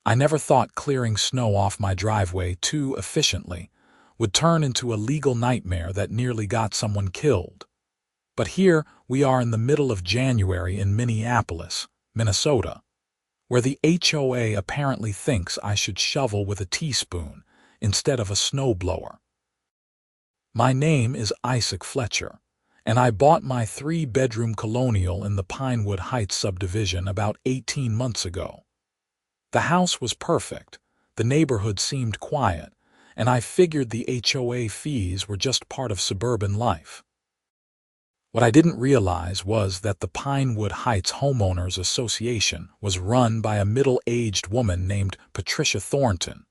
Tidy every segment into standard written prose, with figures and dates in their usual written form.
I never thought clearing snow off my driveway too efficiently would turn into a legal nightmare that nearly got someone killed. But here we are in the middle of January in Minneapolis, Minnesota, where the HOA apparently thinks I should shovel with a teaspoon instead of a snowblower. My name is Fletcher, and I bought my 3-bedroom colonial in the Pinewood Heights subdivision about 18 months ago. The house was perfect, the neighborhood seemed quiet, and I figured the HOA fees were just part of suburban life. What I didn't realize was that the Pinewood Heights Homeowners Association was run by a middle-aged woman named Patricia Thornton,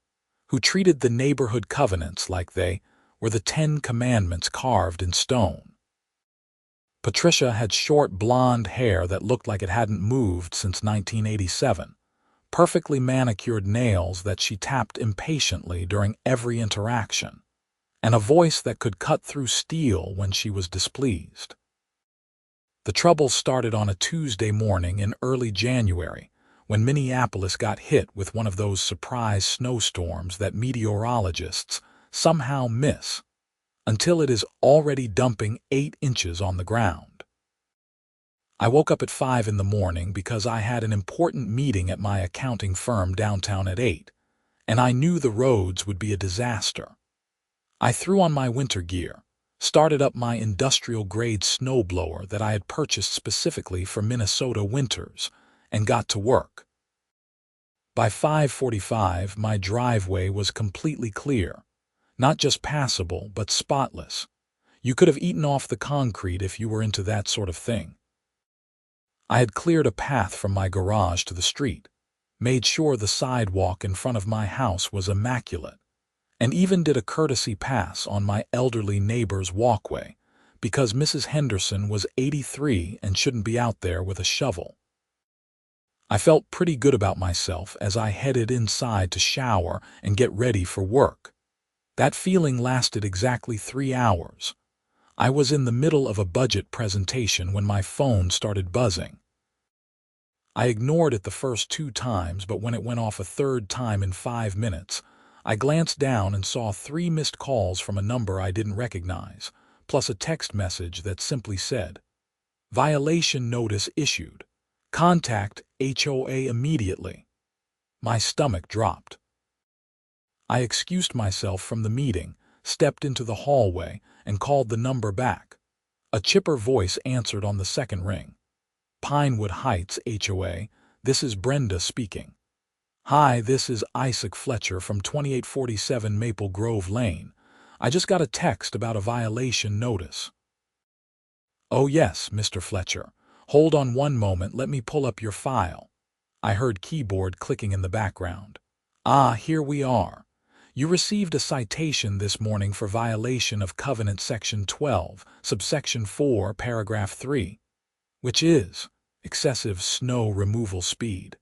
who treated the neighborhood covenants like they were the 10 Commandments carved in stone. Patricia had short blonde hair that looked like it hadn't moved since 1987, perfectly manicured nails that she tapped impatiently during every interaction, and a voice that could cut through steel when she was displeased. The trouble started on a Tuesday morning in early January when Minneapolis got hit with one of those surprise snowstorms that meteorologists somehow miss until it is already dumping 8 inches on the ground. I woke up at 5 in the morning because I had an important meeting at my accounting firm downtown at 8, and I knew the roads would be a disaster. I threw on my winter gear, started up my industrial-grade snowblower that I had purchased specifically for Minnesota winters, and got to work. By 5:45, my driveway was completely clear, not just passable, but spotless. You could have eaten off the concrete if you were into that sort of thing. I had cleared a path from my garage to the street, made sure the sidewalk in front of my house was immaculate, and even did a courtesy pass on my elderly neighbor's walkway because Mrs. Henderson was 83 and shouldn't be out there with a shovel. I felt pretty good about myself as I headed inside to shower and get ready for work. That feeling lasted exactly 3 hours. I was in the middle of a budget presentation when my phone started buzzing. I ignored it the first 2 times, but when it went off a third time in 5 minutes, I glanced down and saw 3 missed calls from a number I didn't recognize, plus a text message that simply said, "Violation notice issued. Contact HOA immediately." My stomach dropped. I excused myself from the meeting, stepped into the hallway, and called the number back. A chipper voice answered on the second ring. "Pinewood Heights HOA, this is Brenda speaking." "Hi, this is Fletcher from 2847 Maple Grove Lane. I just got a text about a violation notice." "Oh yes, Mr. Fletcher. Hold on one moment, let me pull up your file." I heard keyboard clicking in the background. "Ah, here we are. You received a citation this morning for violation of Covenant Section 12, subsection 4, paragraph 3, which is excessive snow removal speed.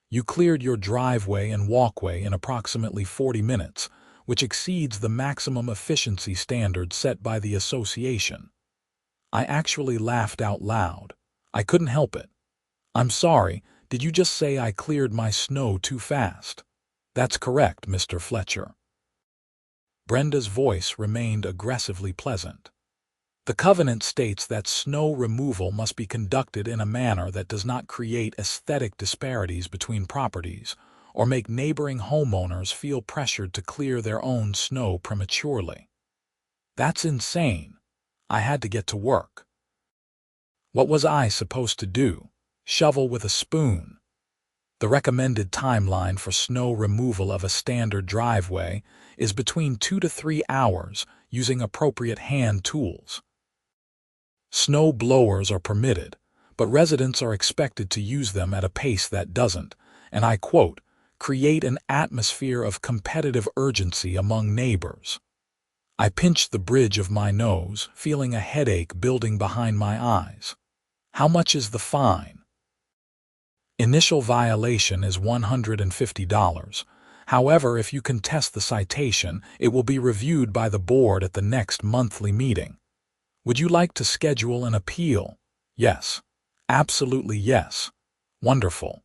You cleared your driveway and walkway in approximately 40 minutes, which exceeds the maximum efficiency standard set by the association." I actually laughed out loud. I couldn't help it. "I'm sorry, did you just say I cleared my snow too fast?" "That's correct, Mr. Fletcher." Brenda's voice remained aggressively pleasant. "The covenant states that snow removal must be conducted in a manner that does not create aesthetic disparities between properties or make neighboring homeowners feel pressured to clear their own snow prematurely." That's insane. I had to get to work. What was I supposed to do? Shovel with a spoon? The recommended timeline for snow removal of a standard driveway is between 2 to 3 hours using appropriate hand tools. Snow blowers are permitted, but residents are expected to use them at a pace that doesn't, and I quote, "create an atmosphere of competitive urgency among neighbors." I pinched the bridge of my nose, feeling a headache building behind my eyes. How much is the fine? Initial violation is $150. However, if you contest the citation, it will be reviewed by the board at the next monthly meeting. Would you like to schedule an appeal? Yes. Absolutely yes. Wonderful.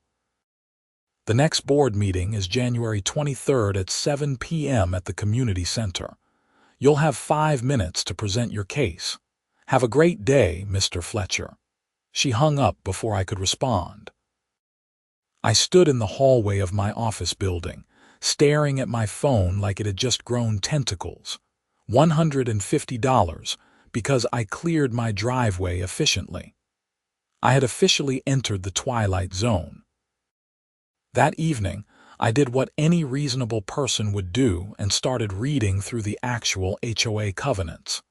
The next board meeting is January 23rd at 7 p.m. at the community center. You'll have 5 minutes to present your case. Have a great day, Mr. Fletcher." She hung up before I could respond. I stood in the hallway of my office building, staring at my phone like it had just grown tentacles. $150 because I cleared my driveway efficiently. I had officially entered the twilight zone. That evening, I did what any reasonable person would do and started reading through the actual HOA covenants.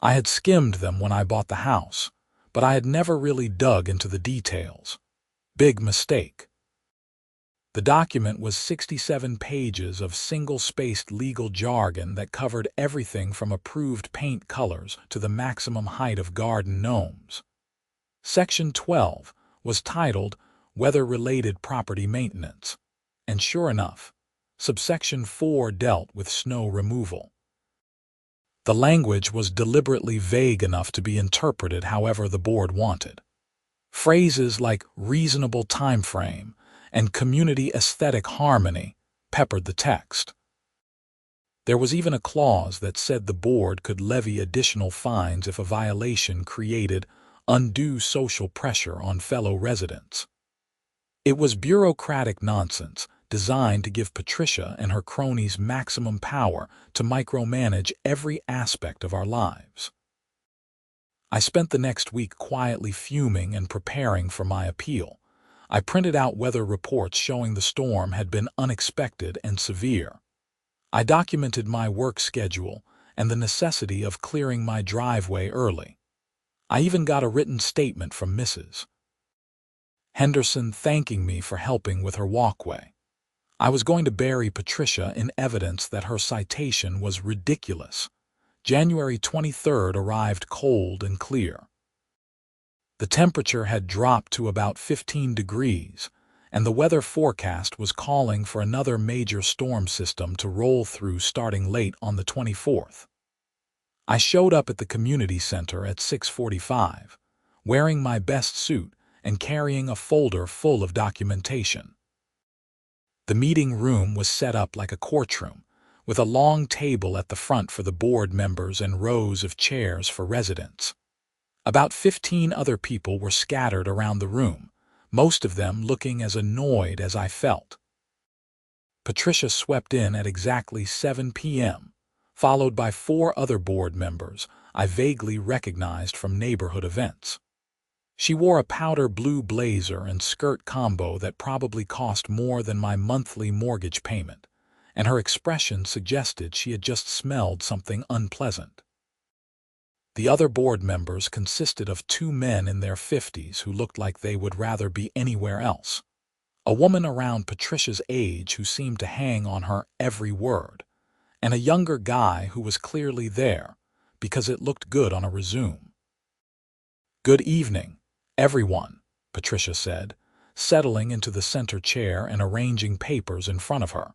I had skimmed them when I bought the house, but I had never really dug into the details. Big mistake. The document was 67 pages of single-spaced legal jargon that covered everything from approved paint colors to the maximum height of garden gnomes. Section 12 was titled Weather-Related Property Maintenance, and sure enough, subsection 4 dealt with snow removal. The language was deliberately vague enough to be interpreted however the board wanted. Phrases like reasonable time frame and community aesthetic harmony peppered the text. There was even a clause that said the board could levy additional fines if a violation created undue social pressure on fellow residents. It was bureaucratic nonsense designed to give Patricia and her cronies maximum power to micromanage every aspect of our lives. I spent the next week quietly fuming and preparing for my appeal. I printed out weather reports showing the storm had been unexpected and severe. I documented my work schedule and the necessity of clearing my driveway early. I even got a written statement from Mrs. Henderson thanking me for helping with her walkway. I was going to bury Patricia in evidence that her citation was ridiculous. January 23rd arrived cold and clear. The temperature had dropped to about 15 degrees, and the weather forecast was calling for another major storm system to roll through starting late on the 24th. I showed up at the community center at 6:45, wearing my best suit and carrying a folder full of documentation. The meeting room was set up like a courtroom, with a long table at the front for the board members and rows of chairs for residents. About 15 other people were scattered around the room, most of them looking as annoyed as I felt. Patricia swept in at exactly 7 p.m., followed by 4 other board members I vaguely recognized from neighborhood events. She wore a powder blue blazer and skirt combo that probably cost more than my monthly mortgage payment, and her expression suggested she had just smelled something unpleasant. The other board members consisted of 2 men in their 50s who looked like they would rather be anywhere else, a woman around Patricia's age who seemed to hang on her every word, and a younger guy who was clearly there because it looked good on a resume. "Good evening, everyone," Patricia said, settling into the center chair and arranging papers in front of her.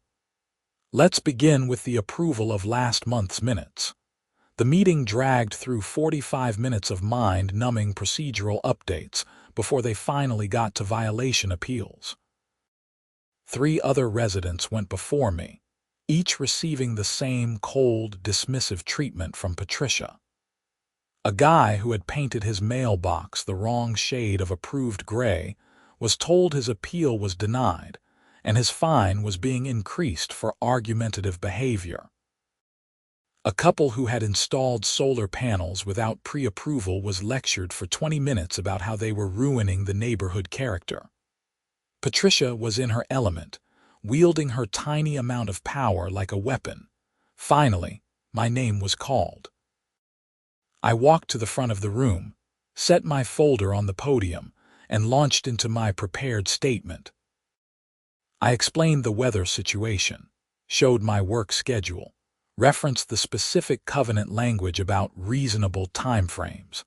"Let's begin with the approval of last month's minutes." The meeting dragged through 45 minutes of mind-numbing procedural updates before they finally got to violation appeals. 3 other residents went before me, each receiving the same cold, dismissive treatment from Patricia. A guy who had painted his mailbox the wrong shade of approved gray was told his appeal was denied, and his fine was being increased for argumentative behavior. A couple who had installed solar panels without pre-approval was lectured for 20 minutes about how they were ruining the neighborhood character. Patricia was in her element, wielding her tiny amount of power like a weapon. Finally, my name was called. I walked to the front of the room, set my folder on the podium, and launched into my prepared statement. I explained the weather situation, showed my work schedule, referenced the specific covenant language about reasonable timeframes,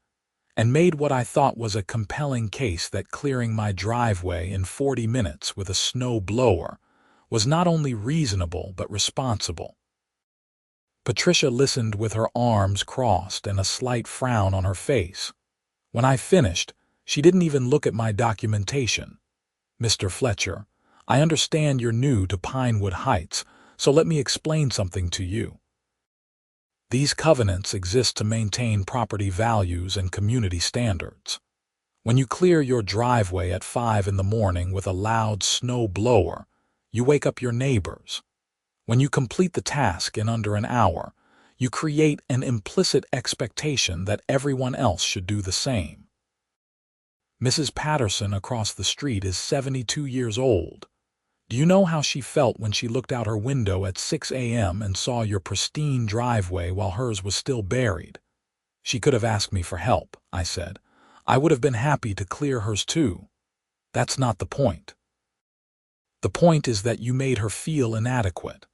and made what I thought was a compelling case that clearing my driveway in 40 minutes with a snow blower was not only reasonable but responsible. Patricia listened with her arms crossed and a slight frown on her face. When I finished, she didn't even look at my documentation. "Mr. Fletcher, I understand you're new to Pinewood Heights, so let me explain something to you. These covenants exist to maintain property values and community standards. When you clear your driveway at 5 in the morning with a loud snow blower, you wake up your neighbors. When you complete the task in under an hour, you create an implicit expectation that everyone else should do the same. Mrs. Patterson across the street is 72 years old. Do you know how she felt when she looked out her window at 6 a.m. and saw your pristine driveway while hers was still buried? She could have asked me for help, I said. I would have been happy to clear hers too. That's not the point. The point is that you made her feel inadequate.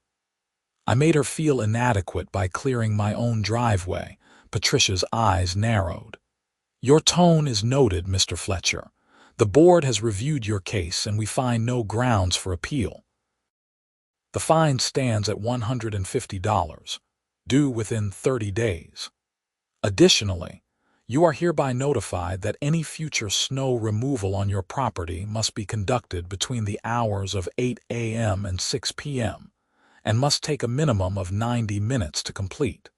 I made her feel inadequate by clearing my own driveway. Patricia's eyes narrowed. Your tone is noted, Mr. Fletcher. The board has reviewed your case and we find no grounds for appeal. The fine stands at $150, due within 30 days. Additionally, you are hereby notified that any future snow removal on your property must be conducted between the hours of 8 a.m. and 6 p.m. and must take a minimum of 90 minutes to complete.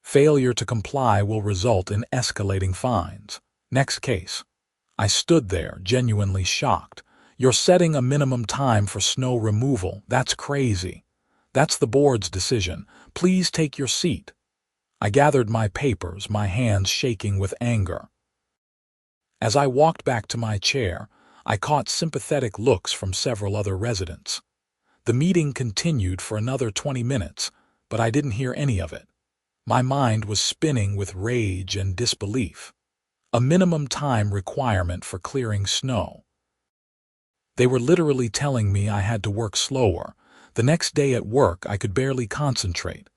Failure to comply will result in escalating fines. Next case. I stood there, genuinely shocked. You're setting a minimum time for snow removal. That's crazy. That's the board's decision. Please take your seat. I gathered my papers, my hands shaking with anger. As I walked back to my chair, I caught sympathetic looks from several other residents. The meeting continued for another 20 minutes, but I didn't hear any of it. My mind was spinning with rage and disbelief. A minimum time requirement for clearing snow. They were literally telling me I had to work slower. The next day at work, I could barely concentrate.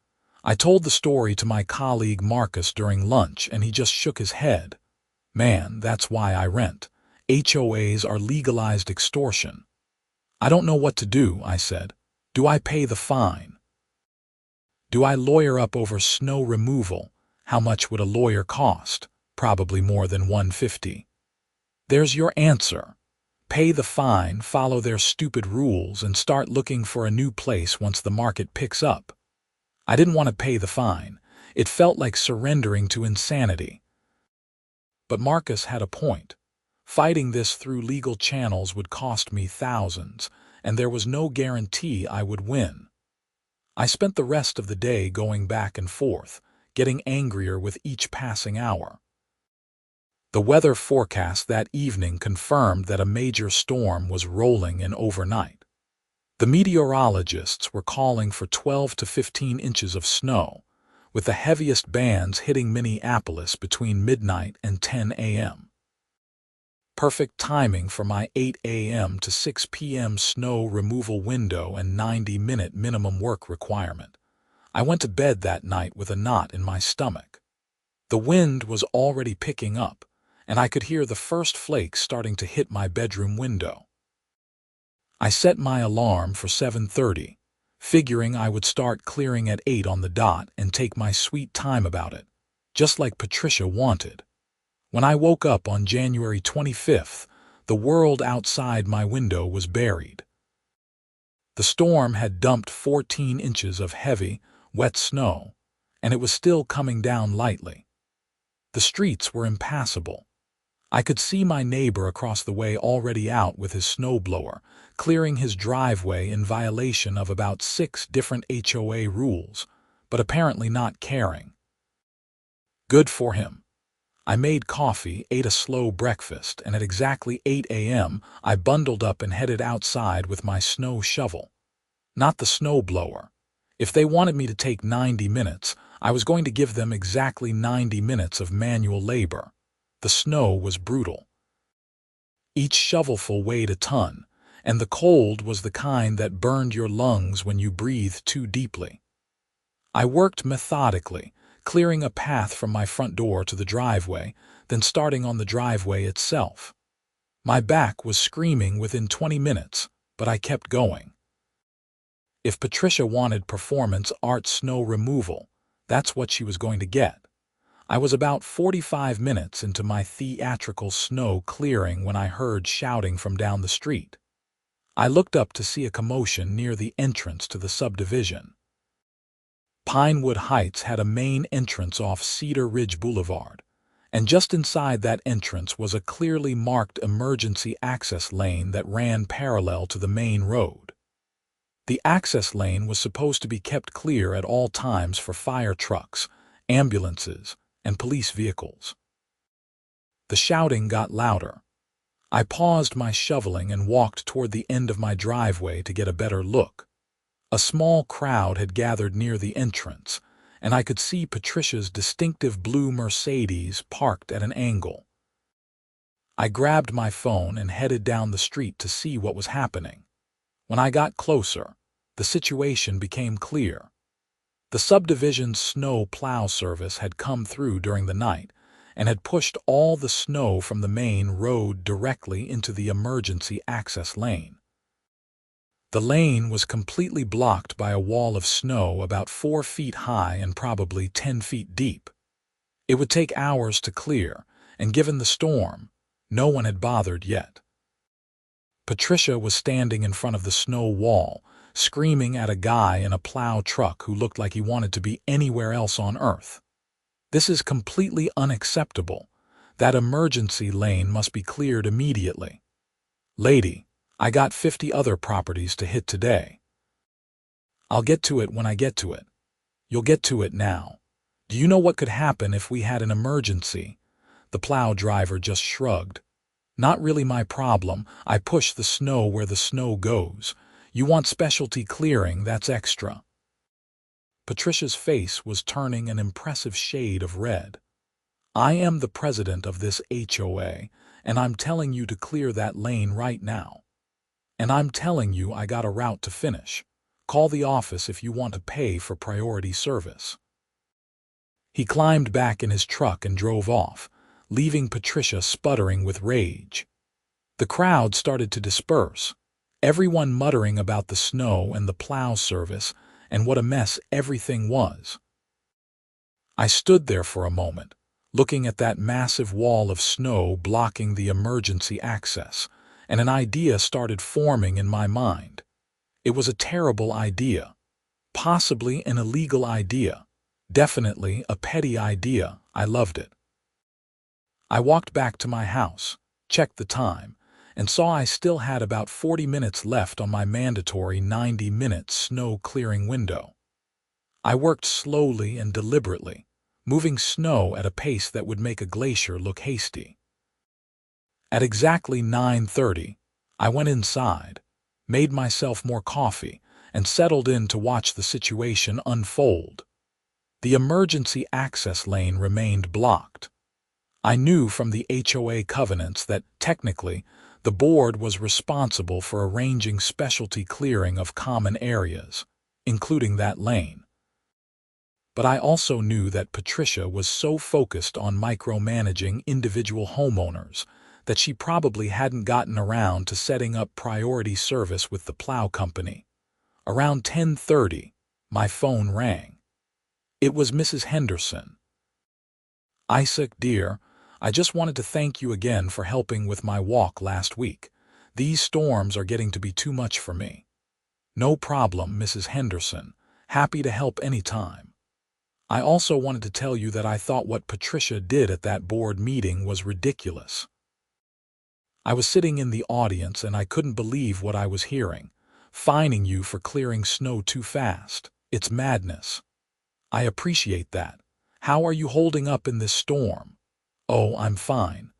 I told the story to my colleague Marcus during lunch, and he just shook his head. Man, that's why I rent. HOAs are legalized extortion. I don't know what to do, I said. Do I pay the fine? Do I lawyer up over snow removal? How much would a lawyer cost? Probably more than $150. There's your answer. Pay the fine, follow their stupid rules, and start looking for a new place once the market picks up. I didn't want to pay the fine. It felt like surrendering to insanity. But Marcus had a point. Fighting this through legal channels would cost me thousands, and there was no guarantee I would win. I spent the rest of the day going back and forth, getting angrier with each passing hour. The weather forecast that evening confirmed that a major storm was rolling in overnight. The meteorologists were calling for 12 to 15 inches of snow, with the heaviest bands hitting Minneapolis between midnight and 10 a.m. Perfect timing for my 8 a.m. to 6 p.m. snow removal window and 90-minute minimum work requirement. I went to bed that night with a knot in my stomach. The wind was already picking up, and I could hear the first flakes starting to hit my bedroom window. I set my alarm for 7:30, figuring I would start clearing at 8 on the dot and take my sweet time about it, just like Patricia wanted. When I woke up on January 25th, the world outside my window was buried. The storm had dumped 14 inches of heavy, wet snow, and it was still coming down lightly. The streets were impassable. I could see my neighbor across the way already out with his snowblower, clearing his driveway in violation of about 6 different HOA rules, but apparently not caring. Good for him. I made coffee, ate a slow breakfast, and at exactly 8 a.m. I bundled up and headed outside with my snow shovel. Not the snowblower. If they wanted me to take 90 minutes, I was going to give them exactly 90 minutes of manual labor. The snow was brutal. Each shovelful weighed a ton, and the cold was the kind that burned your lungs when you breathed too deeply. I worked methodically, clearing a path from my front door to the driveway, then starting on the driveway itself. My back was screaming within 20 minutes, but I kept going. If Patricia wanted performance art snow removal, that's what she was going to get. I was about 45 minutes into my theatrical snow clearing when I heard shouting from down the street. I looked up to see a commotion near the entrance to the subdivision. Pinewood Heights had a main entrance off Cedar Ridge Boulevard, and just inside that entrance was a clearly marked emergency access lane that ran parallel to the main road. The access lane was supposed to be kept clear at all times for fire trucks, ambulances, and police vehicles. The shouting got louder. I paused my shoveling and walked toward the end of my driveway to get a better look. A small crowd had gathered near the entrance, and I could see Patricia's distinctive blue Mercedes parked at an angle. I grabbed my phone and headed down the street to see what was happening. When I got closer, the situation became clear. The subdivision's snow plow service had come through during the night and had pushed all the snow from the main road directly into the emergency access lane. The lane was completely blocked by a wall of snow about 4 feet high and probably 10 feet deep. It would take hours to clear, and given the storm, no one had bothered yet. Patricia was standing in front of the snow wall, screaming at a guy in a plow truck who looked like he wanted to be anywhere else on earth. "This is completely unacceptable. That emergency lane must be cleared immediately. Lady, I got 50 other properties to hit today. I'll get to it when I get to it. You'll get to it now. Do you know what could happen if we had an emergency?" The plow driver just shrugged. "Not really my problem. I push the snow where the snow goes. You want specialty clearing, that's extra." Patricia's face was turning an impressive shade of red. "I am the president of this HOA, and I'm telling you to clear that lane right now. And I'm telling you I got a route to finish. Call the office if you want to pay for priority service." He climbed back in his truck and drove off, leaving Patricia sputtering with rage. The crowd started to disperse, everyone muttering about the snow and the plow service and what a mess everything was. I stood there for a moment, looking at that massive wall of snow blocking the emergency access, and an idea started forming in my mind. It was a terrible idea, possibly an illegal idea, definitely a petty idea. I loved it. I walked back to my house, checked the time, and saw I still had about 40 minutes left on my mandatory 90-minute snow clearing window. I worked slowly and deliberately, moving snow at a pace that would make a glacier look hasty. At exactly 9:30, I went inside, made myself more coffee, and settled in to watch the situation unfold. The emergency access lane remained blocked. I knew from the HOA covenants that, technically, the board was responsible for arranging specialty clearing of common areas, including that lane. But I also knew that Patricia was so focused on micromanaging individual homeowners that she probably hadn't gotten around to setting up priority service with the plow company. Around 10:30, my phone rang. It was Mrs. Henderson. "Isaac, dear, I just wanted to thank you again for helping with my walk last week. These storms are getting to be too much for me." "No problem, Mrs. Henderson. Happy to help any time. I also wanted to tell you that I thought what Patricia did at that board meeting was ridiculous." I was sitting in the audience and I couldn't believe what I was hearing. "Fining you for clearing snow too fast. It's madness." "I appreciate that. How are you holding up in this storm?" "Oh, I'm fine.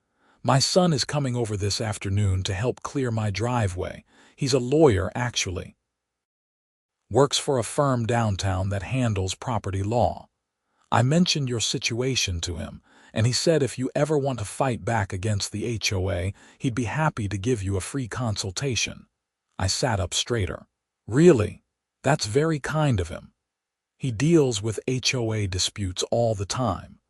My son is coming over this afternoon to help clear my driveway. He's a lawyer, actually. Works for a firm downtown that handles property law. I mentioned your situation to him, and he said if you ever want to fight back against the HOA, he'd be happy to give you a free consultation." I sat up straighter. "Really? That's very kind of him. He deals with HOA disputes all the time.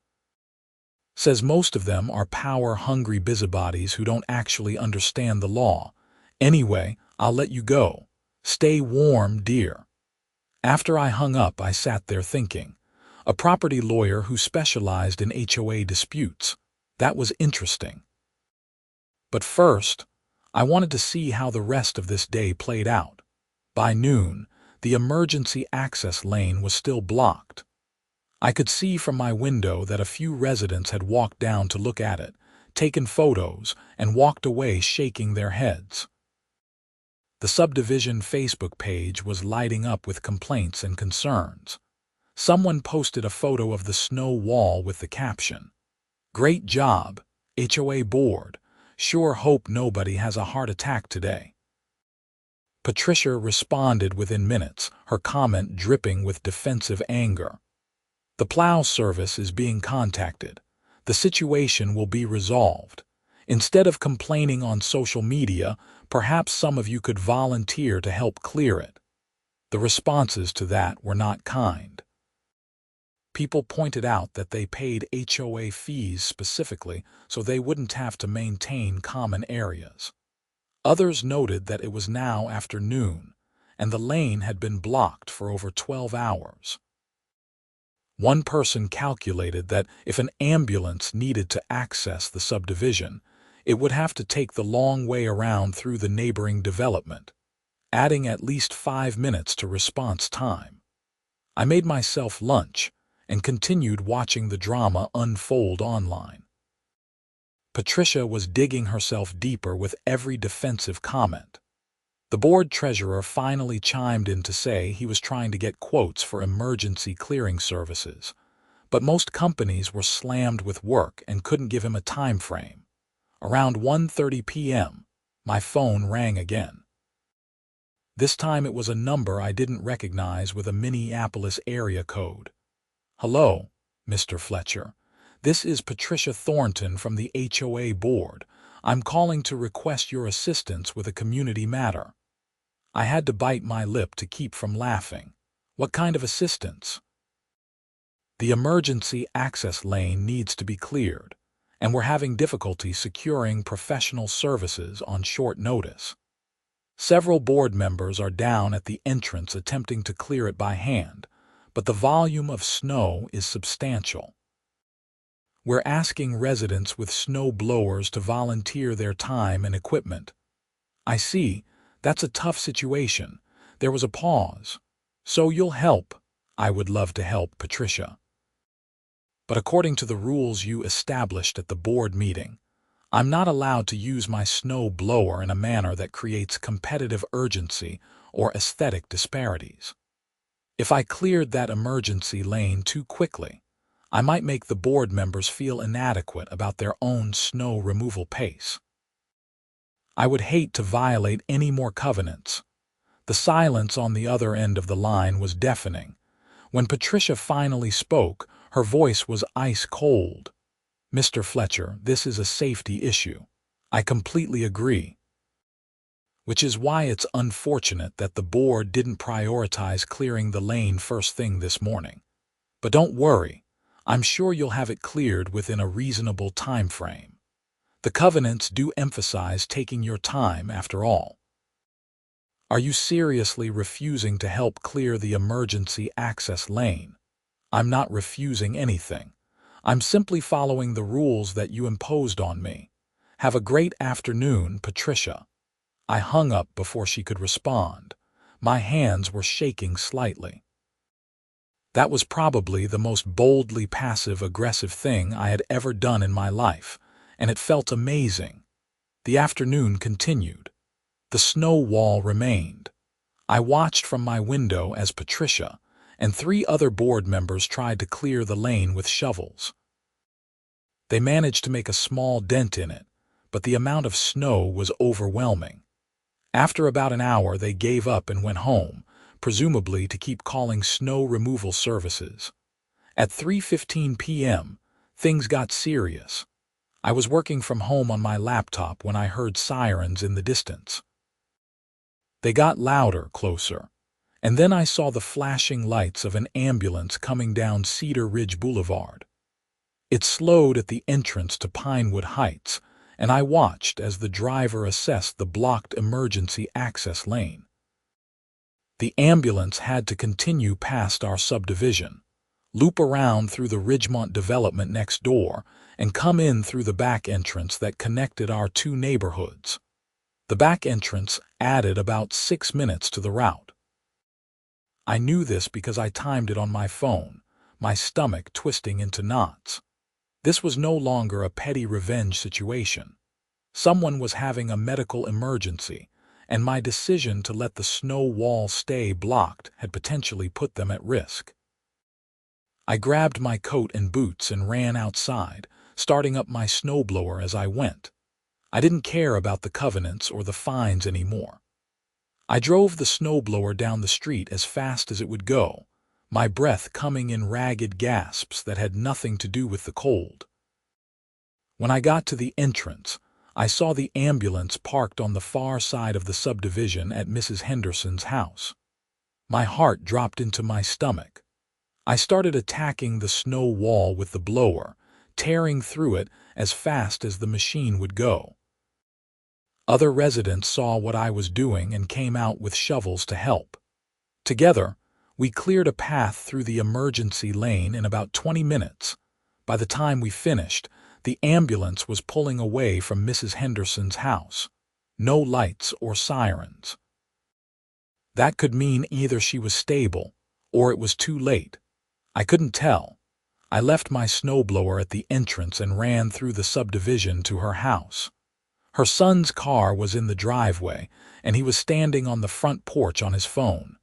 Says most of them are power-hungry busybodies who don't actually understand the law. Anyway, I'll let you go. Stay warm, dear." After I hung up, I sat there thinking. A property lawyer who specialized in HOA disputes. That was interesting. But first, I wanted to see how the rest of this day played out. By noon, the emergency access lane was still blocked. I could see from my window that a few residents had walked down to look at it, taken photos, and walked away shaking their heads. The subdivision Facebook page was lighting up with complaints and concerns. Someone posted a photo of the snow wall with the caption, "Great job, HOA board. Sure hope nobody has a heart attack today." Patricia responded within minutes, her comment dripping with defensive anger. "The plow service is being contacted. The situation will be resolved. Instead of complaining on social media, perhaps some of you could volunteer to help clear it." The responses to that were not kind. People pointed out that they paid HOA fees specifically so they wouldn't have to maintain common areas. Others noted that it was now afternoon, and the lane had been blocked for over 12 hours. One person calculated that if an ambulance needed to access the subdivision, it would have to take the long way around through the neighboring development, adding at least 5 minutes to response time. I made myself lunch and continued watching the drama unfold online. Patricia was digging herself deeper with every defensive comment. The board treasurer finally chimed in to say he was trying to get quotes for emergency clearing services, but most companies were slammed with work and couldn't give him a time frame. Around 1:30 p.m., my phone rang again. This time it was a number I didn't recognize with a Minneapolis area code. "Hello, Mr. Fletcher. This is Patricia Thornton from the HOA board. I'm calling to request your assistance with a community matter." I had to bite my lip to keep from laughing. "What kind of assistance?" "The emergency access lane needs to be cleared, and we're having difficulty securing professional services on short notice. Several board members are down at the entrance attempting to clear it by hand, but the volume of snow is substantial. We're asking residents with snow blowers to volunteer their time and equipment." "I see. That's a tough situation." There was a pause. "So you'll help?" "I would love to help, Patricia. But according to the rules you established at the board meeting, I'm not allowed to use my snow blower in a manner that creates competitive urgency or aesthetic disparities. If I cleared that emergency lane too quickly, I might make the board members feel inadequate about their own snow removal pace. I would hate to violate any more covenants." The silence on the other end of the line was deafening. When Patricia finally spoke, her voice was ice cold. "Mr. Fletcher, this is a safety issue. I completely agree. Which is why it's unfortunate that the board didn't prioritize clearing the lane first thing this morning. But don't worry, I'm sure you'll have it cleared within a reasonable time frame. The covenants do emphasize taking your time after all." "Are you seriously refusing to help clear the emergency access lane?" "I'm not refusing anything. I'm simply following the rules that you imposed on me. Have a great afternoon, Patricia." I hung up before she could respond. My hands were shaking slightly. That was probably the most boldly passive-aggressive thing I had ever done in my life, and it felt amazing. The afternoon continued. The snow wall remained. I watched from my window as Patricia and 3 other board members tried to clear the lane with shovels. They managed to make a small dent in it, but the amount of snow was overwhelming. After about an hour, they gave up and went home, presumably to keep calling snow removal services. At 3:15 p.m., things got serious. I was working from home on my laptop when I heard sirens in the distance. They got louder, closer, and then I saw the flashing lights of an ambulance coming down Cedar Ridge Boulevard. It slowed at the entrance to Pinewood Heights, and I watched as the driver assessed the blocked emergency access lane. The ambulance had to continue past our subdivision, loop around through the Ridgemont development next door, and come in through the back entrance that connected our 2 neighborhoods. The back entrance added about 6 minutes to the route. I knew this because I timed it on my phone, my stomach twisting into knots. This was no longer a petty revenge situation. Someone was having a medical emergency, and my decision to let the snow wall stay blocked had potentially put them at risk. I grabbed my coat and boots and ran outside, starting up my snowblower as I went. I didn't care about the covenants or the fines anymore. I drove the snowblower down the street as fast as it would go, my breath coming in ragged gasps that had nothing to do with the cold. When I got to the entrance, I saw the ambulance parked on the far side of the subdivision at Mrs. Henderson's house. My heart dropped into my stomach. I started attacking the snow wall with the blower, tearing through it as fast as the machine would go. Other residents saw what I was doing and came out with shovels to help. Together, we cleared a path through the emergency lane in about 20 minutes. By the time we finished, the ambulance was pulling away from Mrs. Henderson's house. No lights or sirens. That could mean either she was stable or it was too late. I couldn't tell. I left my snowblower at the entrance and ran through the subdivision to her house. Her son's car was in the driveway, and he was standing on the front porch on his phone.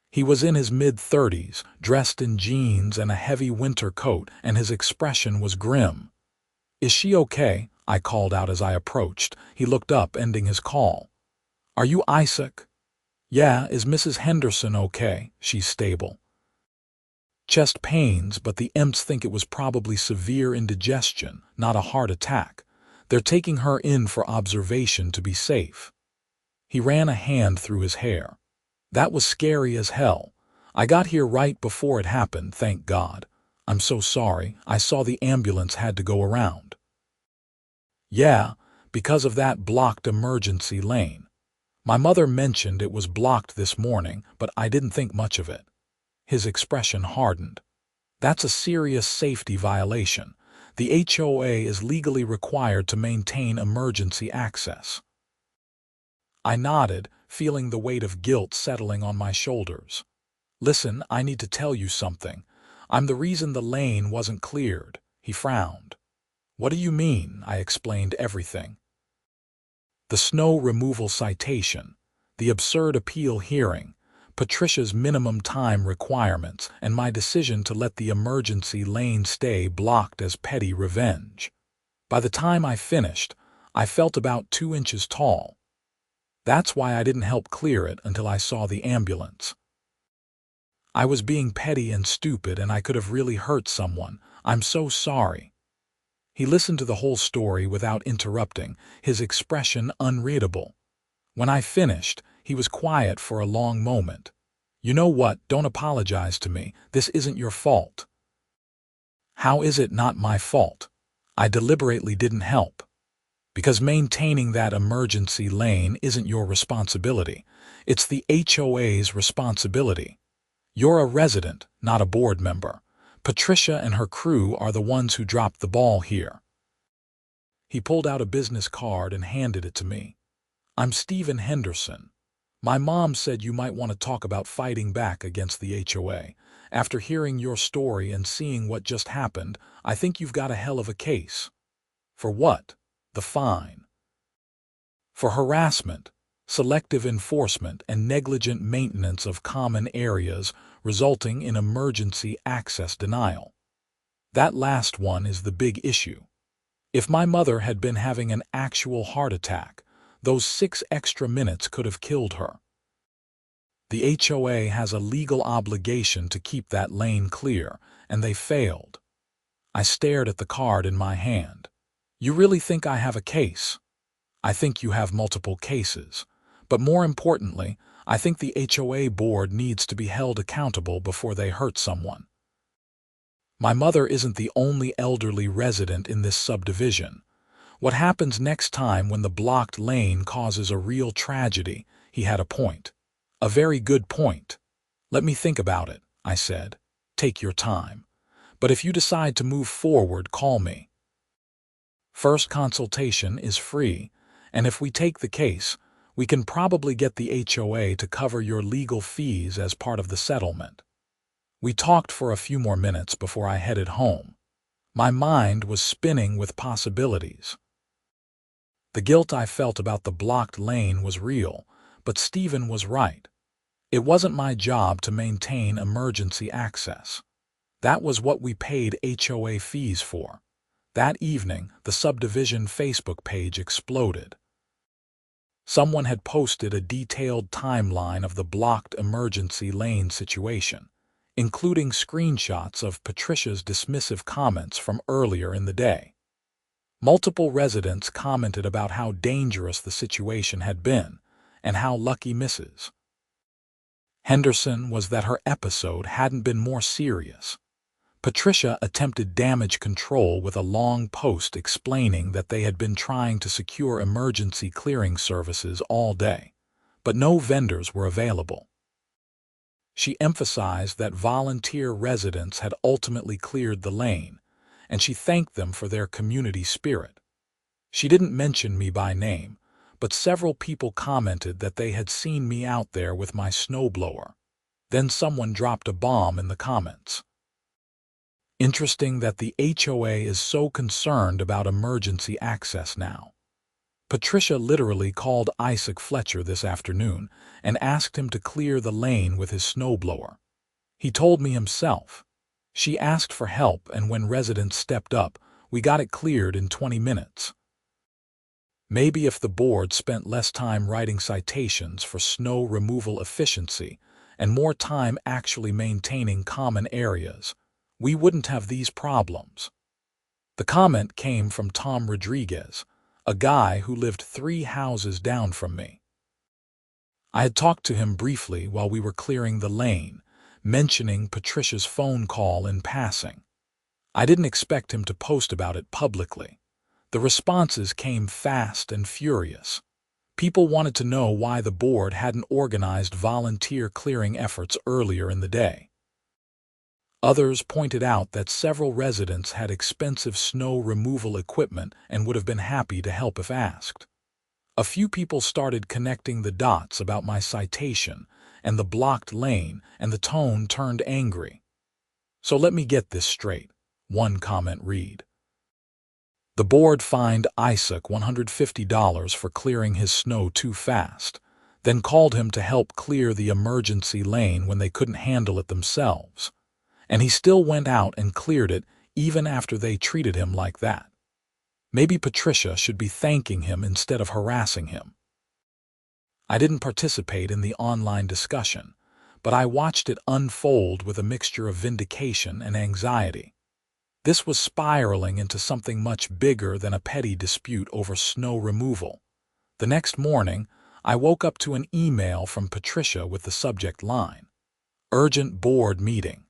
He was in his mid-30s, dressed in jeans and a heavy winter coat, and his expression was grim. "Is she okay?" I called out as I approached. He looked up, ending his call. "Are you Isaac?" "Yeah, is Mrs. Henderson okay?" "She's stable. Chest pains, but the EMTs think it was probably severe indigestion, not a heart attack. They're taking her in for observation to be safe." He ran a hand through his hair. "That was scary as hell. I got here right before it happened, thank God. I'm so sorry. I saw the ambulance had to go around." "Yeah, because of that blocked emergency lane. My mother mentioned it was blocked this morning, but I didn't think much of it." His expression hardened. "That's a serious safety violation. The HOA is legally required to maintain emergency access." I nodded, feeling the weight of guilt settling on my shoulders. "Listen, I need to tell you something. I'm the reason the lane wasn't cleared." He frowned. "What do you mean?" I explained everything. The snow removal citation, the absurd appeal hearing, Patricia's minimum time requirements, and my decision to let the emergency lane stay blocked as petty revenge. By the time I finished, I felt about 2 inches tall. That's why I didn't help clear it until I saw the ambulance. I was being petty and stupid, and I could have really hurt someone. I'm so sorry." He listened to the whole story without interrupting, his expression unreadable. When I finished, he was quiet for a long moment. "You know what? Don't apologize to me. This isn't your fault." "How is it not my fault? I deliberately didn't help." "Because maintaining that emergency lane isn't your responsibility. It's the HOA's responsibility. You're a resident, not a board member. Patricia and her crew are the ones who dropped the ball here." He pulled out a business card and handed it to me. "I'm Stephen Henderson. My mom said you might want to talk about fighting back against the HOA. After hearing your story and seeing what just happened, I think you've got a hell of a case." "For what?" "The fine." "For harassment, selective enforcement, and negligent maintenance of common areas resulting in emergency access denial. That last one is the big issue. If my mother had been having an actual heart attack, those 6 extra minutes could have killed her. The HOA has a legal obligation to keep that lane clear, and they failed." I stared at the card in my hand. "You really think I have a case?" "I think you have multiple cases. But more importantly, I think the HOA board needs to be held accountable before they hurt someone. My mother isn't the only elderly resident in this subdivision. What happens next time when the blocked lane causes a real tragedy?" He had a point. "A very good point." "Let me think about it," I said. "Take your time. But if you decide to move forward, call me." First consultation is free, and if we take the case, we can probably get the HOA to cover your legal fees as part of the settlement. We talked for a few more minutes before I headed home. My mind was spinning with possibilities. The guilt I felt about the blocked lane was real, but Stephen was right. It wasn't my job to maintain emergency access. That was what we paid HOA fees for. That evening, the subdivision Facebook page exploded. Someone had posted a detailed timeline of the blocked emergency lane situation, including screenshots of Patricia's dismissive comments from earlier in the day. Multiple residents commented about how dangerous the situation had been and how lucky Mrs. Henderson was that her episode hadn't been more serious. Patricia attempted damage control with a long post explaining that they had been trying to secure emergency clearing services all day, but no vendors were available. She emphasized that volunteer residents had ultimately cleared the lane, and she thanked them for their community spirit. She didn't mention me by name, but several people commented that they had seen me out there with my snowblower. Then someone dropped a bomb in the comments. Interesting that the HOA is so concerned about emergency access now. Patricia literally called Isaac Fletcher this afternoon and asked him to clear the lane with his snowblower. He told me himself. She asked for help, and when residents stepped up, we got it cleared in 20 minutes. Maybe if the board spent less time writing citations for snow removal efficiency and more time actually maintaining common areas, we wouldn't have these problems. The comment came from Tom Rodriguez, a guy who lived 3 houses down from me. I had talked to him briefly while we were clearing the lane, mentioning Patricia's phone call in passing. I didn't expect him to post about it publicly. The responses came fast and furious. People wanted to know why the board hadn't organized volunteer clearing efforts earlier in the day. Others pointed out that several residents had expensive snow removal equipment and would have been happy to help if asked. A few people started connecting the dots about my citation and the blocked lane, and the tone turned angry. So let me get this straight, one comment read. The board fined Isaac $150 for clearing his snow too fast, then called him to help clear the emergency lane when they couldn't handle it themselves. And he still went out and cleared it even after they treated him like that. Maybe Patricia should be thanking him instead of harassing him. I didn't participate in the online discussion, but I watched it unfold with a mixture of vindication and anxiety. This was spiraling into something much bigger than a petty dispute over snow removal. The next morning, I woke up to an email from Patricia with the subject line, "Urgent Board Meeting."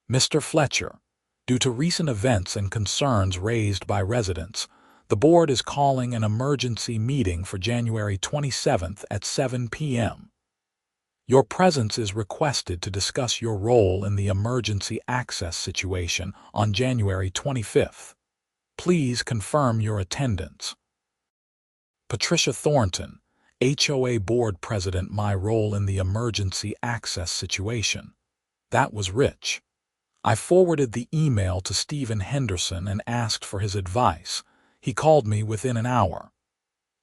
Mr. Fletcher, due to recent events and concerns raised by residents, the board is calling an emergency meeting for January 27th at 7 p.m. Your presence is requested to discuss your role in the emergency access situation on January 25th. Please confirm your attendance. Patricia Thornton, HOA Board President. My role in the emergency access situation. That was rich. I forwarded the email to Stephen Henderson and asked for his advice. He called me within an hour.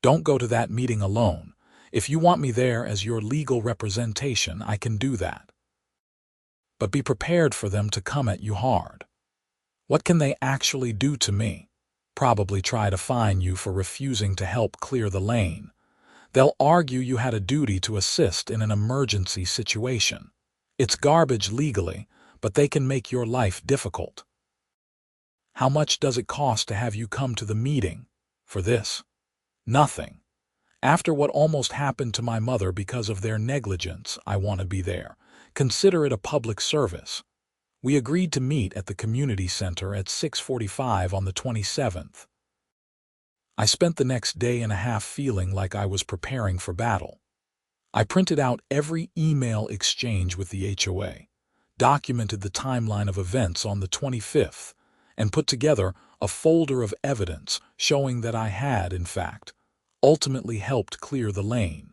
Don't go to that meeting alone. If you want me there as your legal representation, I can do that. But be prepared for them to come at you hard. What can they actually do to me? Probably try to fine you for refusing to help clear the lane. They'll argue you had a duty to assist in an emergency situation. It's garbage legally, but they can make your life difficult. How much does it cost to have you come to the meeting for this? Nothing. After what almost happened to my mother because of their negligence, I want to be there. Consider it a public service. We agreed to meet at the community center at 6:45 on the 27th. I spent the next day and a half feeling like I was preparing for battle. I printed out every email exchange with the HOA, documented the timeline of events on the 25th, and put together a folder of evidence showing that I had, in fact, ultimately helped clear the lane.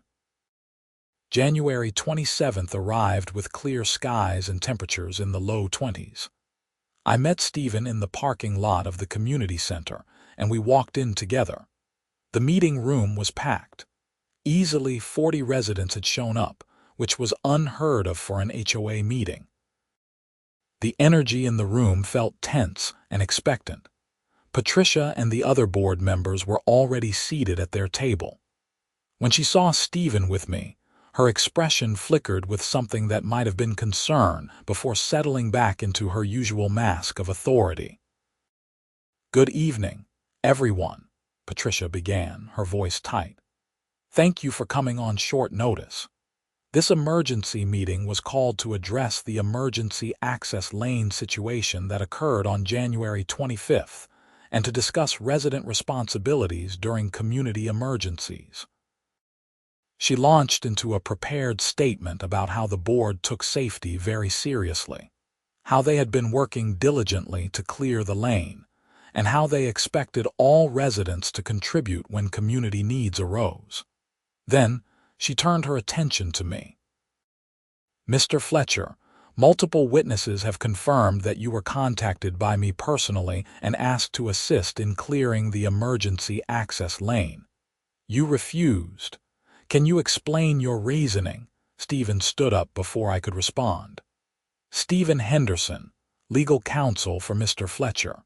January 27th arrived with clear skies and temperatures in the low 20s. I met Stephen in the parking lot of the community center, and we walked in together. The meeting room was packed. Easily 40 residents had shown up, which was unheard of for an HOA meeting. The energy in the room felt tense and expectant. Patricia and the other board members were already seated at their table. When she saw Stephen with me, her expression flickered with something that might have been concern before settling back into her usual mask of authority. "Good evening, everyone," Patricia began, her voice tight. "Thank you for coming on short notice. This emergency meeting was called to address the emergency access lane situation that occurred on January 25th and to discuss resident responsibilities during community emergencies." She launched into a prepared statement about how the board took safety very seriously, how they had been working diligently to clear the lane, and how they expected all residents to contribute when community needs arose. Then, she turned her attention to me. "Mr. Fletcher, multiple witnesses have confirmed that you were contacted by me personally and asked to assist in clearing the emergency access lane. You refused. Can you explain your reasoning?" Stephen stood up before I could respond. "Stephen Henderson, legal counsel for Mr. Fletcher."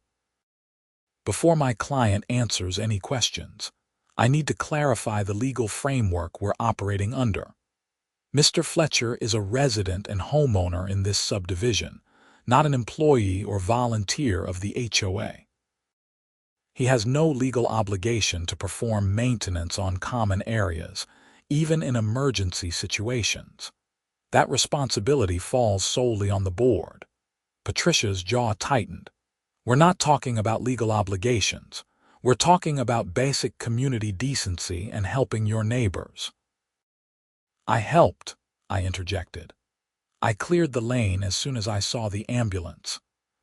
Before my client answers any questions, I need to clarify the legal framework we're operating under. Mr. Fletcher is a resident and homeowner in this subdivision, not an employee or volunteer of the HOA. He has no legal obligation to perform maintenance on common areas, even in emergency situations. That responsibility falls solely on the board. Patricia's jaw tightened. "We're not talking about legal obligations. We're talking about basic community decency and helping your neighbors." "I helped," I interjected. "I cleared the lane as soon as I saw the ambulance.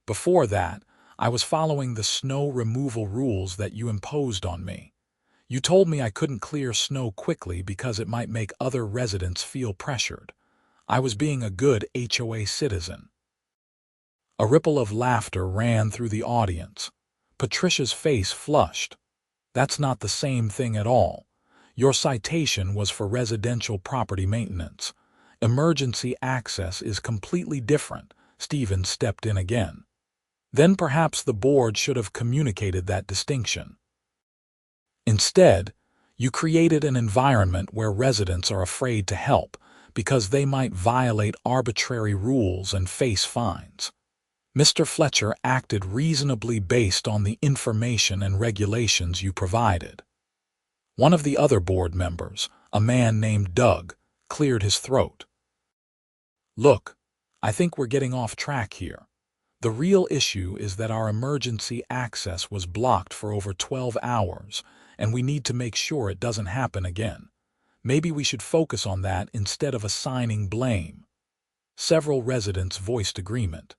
Before that, I was following the snow removal rules that you imposed on me. You told me I couldn't clear snow quickly because it might make other residents feel pressured. I was being a good HOA citizen." A ripple of laughter ran through the audience. Patricia's face flushed. "That's not the same thing at all. Your citation was for residential property maintenance. Emergency access is completely different." Stephen stepped in again. "Then perhaps the board should have communicated that distinction. Instead, you created an environment where residents are afraid to help because they might violate arbitrary rules and face fines. Mr. Fletcher acted reasonably based on the information and regulations you provided." One of the other board members, a man named Doug, cleared his throat. "Look, I think we're getting off track here. The real issue is that our emergency access was blocked for over 12 hours, and we need to make sure it doesn't happen again. Maybe we should focus on that instead of assigning blame." Several residents voiced agreement.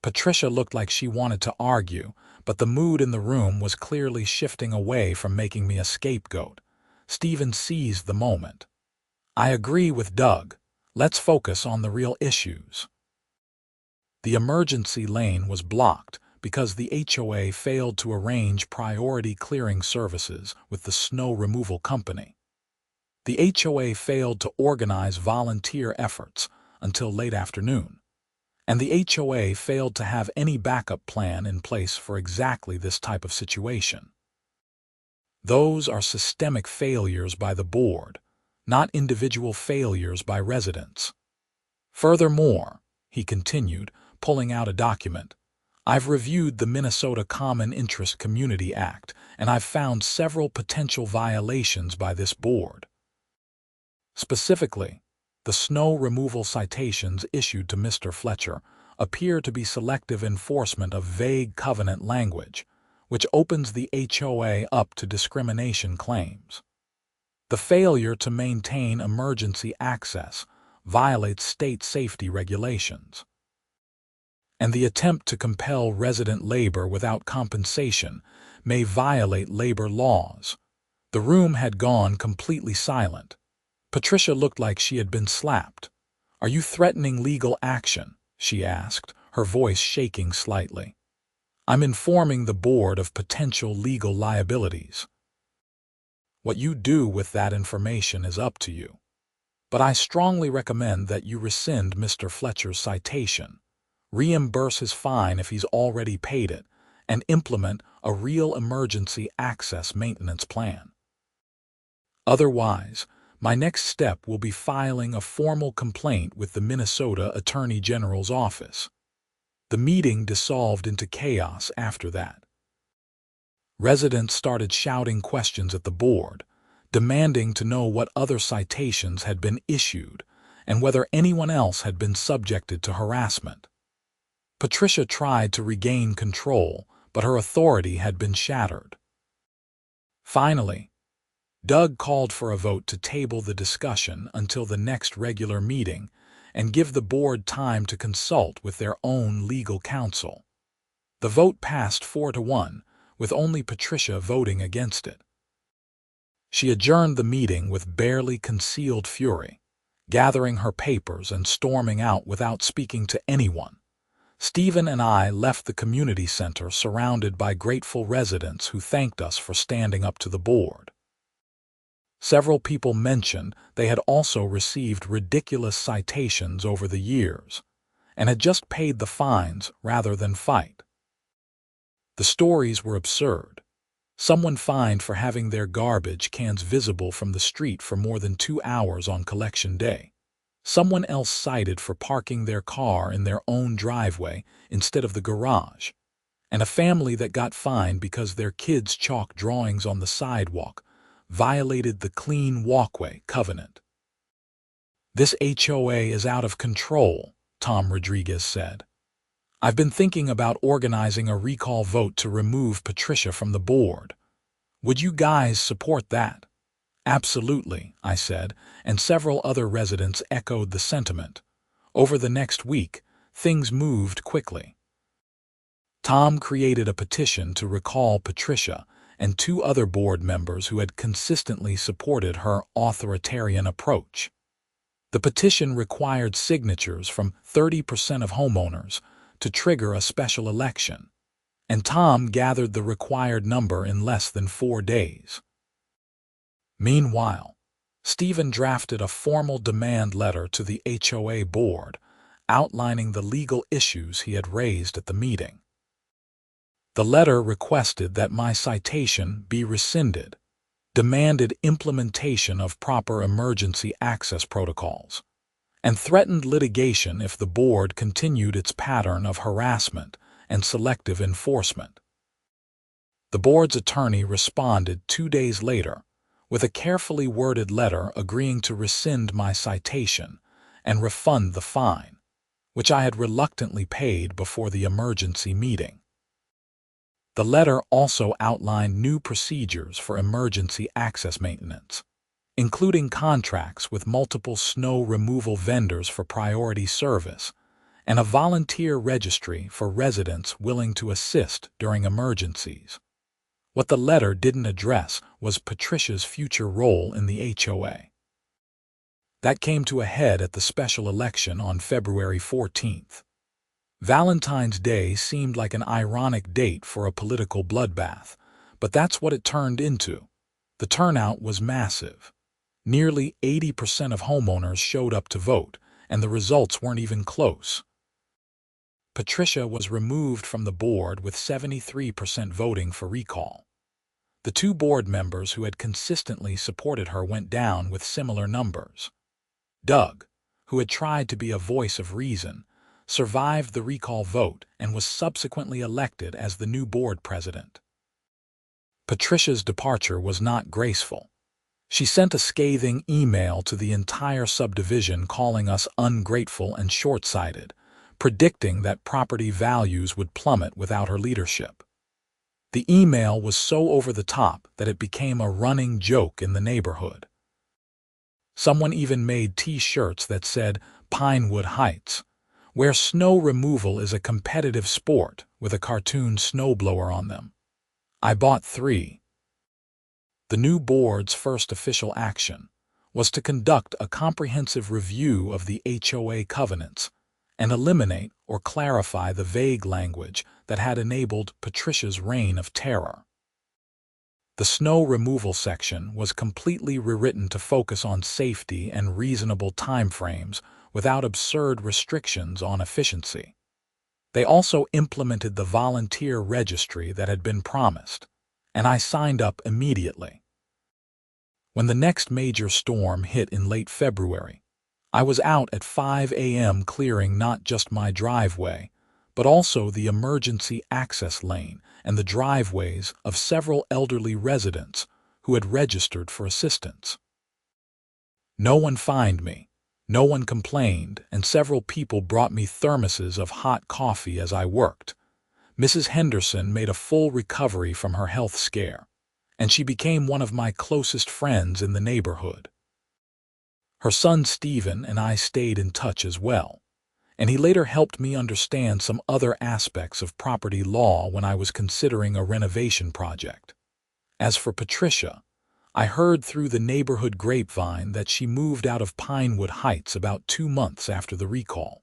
Patricia looked like she wanted to argue, but the mood in the room was clearly shifting away from making me a scapegoat. Stephen seized the moment. "I agree with Doug. Let's focus on the real issues." The emergency lane was blocked because the HOA failed to arrange priority clearing services with the snow removal company. The HOA failed to organize volunteer efforts until late afternoon, and the HOA failed to have any backup plan in place for exactly this type of situation. Those are systemic failures by the board, not individual failures by residents. Furthermore, he continued, pulling out a document, "I've reviewed the Minnesota Common Interest Community Act, and I've found several potential violations by this board. Specifically, the snow removal citations issued to Mr. Fletcher appear to be selective enforcement of vague covenant language, which opens the HOA up to discrimination claims. The failure to maintain emergency access violates state safety regulations. And the attempt to compel resident labor without compensation may violate labor laws. The room had gone completely silent. Patricia looked like she had been slapped. "Are you threatening legal action?" she asked, her voice shaking slightly. "I'm informing the board of potential legal liabilities. What you do with that information is up to you. But I strongly recommend that you rescind Mr. Fletcher's citation, reimburse his fine if he's already paid it, and implement a real emergency access maintenance plan. Otherwise, my next step will be filing a formal complaint with the Minnesota Attorney General's office." The meeting dissolved into chaos after that. Residents started shouting questions at the board, demanding to know what other citations had been issued and whether anyone else had been subjected to harassment. Patricia tried to regain control, but her authority had been shattered. Finally, Doug called for a vote to table the discussion until the next regular meeting and give the board time to consult with their own legal counsel. The vote passed 4-1, with only Patricia voting against it. She adjourned the meeting with barely concealed fury, gathering her papers and storming out without speaking to anyone. Stephen and I left the community center surrounded by grateful residents who thanked us for standing up to the board. Several people mentioned they had also received ridiculous citations over the years and had just paid the fines rather than fight. The stories were absurd. Someone fined for having their garbage cans visible from the street for more than 2 hours on collection day. Someone else cited for parking their car in their own driveway instead of the garage. And a family that got fined because their kids' chalk drawings on the sidewalk violated the Clean Walkway Covenant. "This HOA is out of control," Tom Rodriguez said. "I've been thinking about organizing a recall vote to remove Patricia from the board. Would you guys support that?" "Absolutely," I said, and several other residents echoed the sentiment. Over the next week, things moved quickly. Tom created a petition to recall Patricia and 2 other board members who had consistently supported her authoritarian approach. The petition required signatures from 30% of homeowners to trigger a special election, and Tom gathered the required number in less than 4 days. Meanwhile, Stephen drafted a formal demand letter to the HOA board outlining the legal issues he had raised at the meeting. The letter requested that my citation be rescinded, demanded implementation of proper emergency access protocols, and threatened litigation if the board continued its pattern of harassment and selective enforcement. The board's attorney responded 2 days later with a carefully worded letter agreeing to rescind my citation and refund the fine, which I had reluctantly paid before the emergency meeting. The letter also outlined new procedures for emergency access maintenance, including contracts with multiple snow removal vendors for priority service and a volunteer registry for residents willing to assist during emergencies. What the letter didn't address was Patricia's future role in the HOA. That came to a head at the special election on February 14th. Valentine's Day seemed like an ironic date for a political bloodbath, but that's what it turned into. The turnout was massive. Nearly 80% of homeowners showed up to vote, and the results weren't even close. Patricia was removed from the board with 73% voting for recall. The 2 board members who had consistently supported her went down with similar numbers. Doug, who had tried to be a voice of reason, survived the recall vote and was subsequently elected as the new board president. Patricia's departure was not graceful. She sent a scathing email to the entire subdivision calling us ungrateful and short-sighted, predicting that property values would plummet without her leadership. The email was so over the top that it became a running joke in the neighborhood. Someone even made T-shirts that said Pinewood Heights, where snow removal is a competitive sport, with a cartoon snowblower on them. I bought 3. The new board's first official action was to conduct a comprehensive review of the HOA covenants and eliminate or clarify the vague language that had enabled Patricia's reign of terror. The snow removal section was completely rewritten to focus on safety and reasonable timeframes without absurd restrictions on efficiency. They also implemented the volunteer registry that had been promised, and I signed up immediately. When the next major storm hit in late February, I was out at 5 a.m. clearing not just my driveway, but also the emergency access lane and the driveways of several elderly residents who had registered for assistance. No one fined me, no one complained, and several people brought me thermoses of hot coffee as I worked. Mrs. Henderson made a full recovery from her health scare, and she became one of my closest friends in the neighborhood. Her son Stephen and I stayed in touch as well, and he later helped me understand some other aspects of property law when I was considering a renovation project. As for Patricia, I heard through the neighborhood grapevine that she moved out of Pinewood Heights about 2 months after the recall.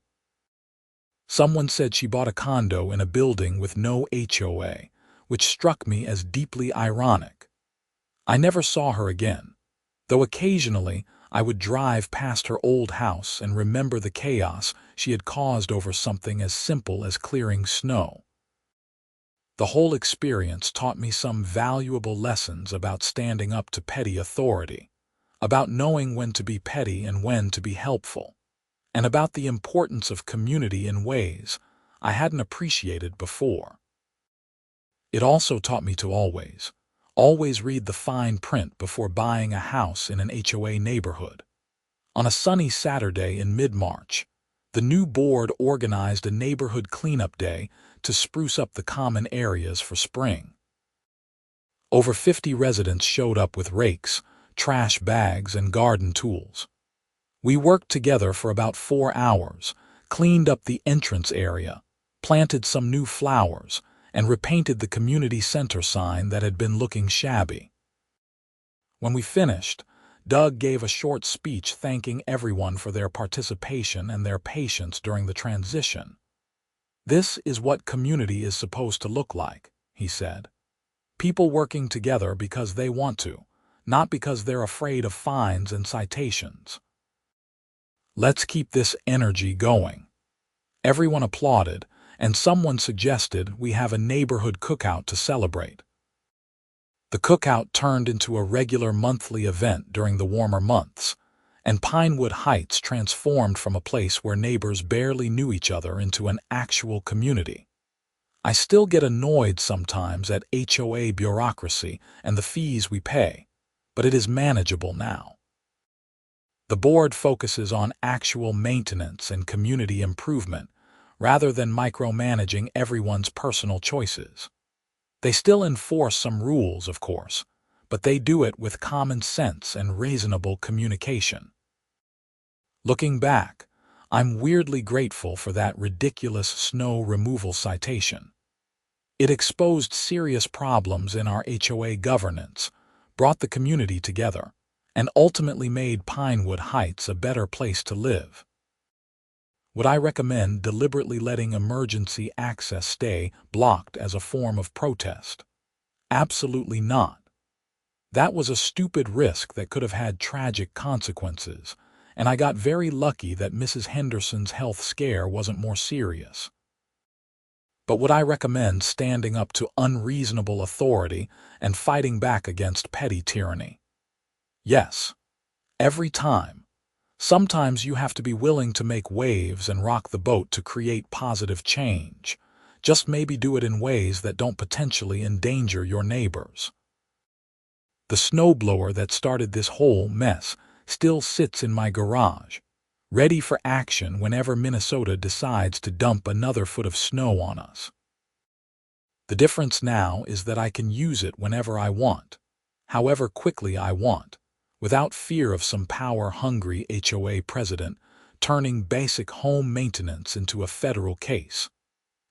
Someone said she bought a condo in a building with no HOA, which struck me as deeply ironic. I never saw her again, though occasionally I would drive past her old house and remember the chaos she had caused over something as simple as clearing snow. The whole experience taught me some valuable lessons about standing up to petty authority, about knowing when to be petty and when to be helpful, and about the importance of community in ways I hadn't appreciated before. It also taught me to always read the fine print before buying a house in an HOA neighborhood. On a sunny Saturday in mid-March, the new board organized a neighborhood cleanup day to spruce up the common areas for spring. Over 50 residents showed up with rakes, trash bags, and garden tools. We worked together for about 4 hours, cleaned up the entrance area, planted some new flowers, and repainted the community center sign that had been looking shabby. When we finished, Doug gave a short speech thanking everyone for their participation and their patience during the transition. "This is what community is supposed to look like," he said. "People working together because they want to, not because they're afraid of fines and citations. Let's keep this energy going." Everyone applauded, and someone suggested we have a neighborhood cookout to celebrate. The cookout turned into a regular monthly event during the warmer months, and Pinewood Heights transformed from a place where neighbors barely knew each other into an actual community. I still get annoyed sometimes at HOA bureaucracy and the fees we pay, but it is manageable now. The board focuses on actual maintenance and community improvement rather than micromanaging everyone's personal choices. They still enforce some rules, of course, but they do it with common sense and reasonable communication. Looking back, I'm weirdly grateful for that ridiculous snow removal citation. It exposed serious problems in our HOA governance, brought the community together, and ultimately made Pinewood Heights a better place to live. Would I recommend deliberately letting emergency access stay blocked as a form of protest? Absolutely not. That was a stupid risk that could have had tragic consequences, and I got very lucky that Mrs. Henderson's health scare wasn't more serious. But would I recommend standing up to unreasonable authority and fighting back against petty tyranny? Yes. Every time. Sometimes you have to be willing to make waves and rock the boat to create positive change. Just maybe do it in ways that don't potentially endanger your neighbors. The snowblower that started this whole mess still sits in my garage, ready for action whenever Minnesota decides to dump another foot of snow on us. The difference now is that I can use it whenever I want, however quickly I want, without fear of some power-hungry HOA president turning basic home maintenance into a federal case.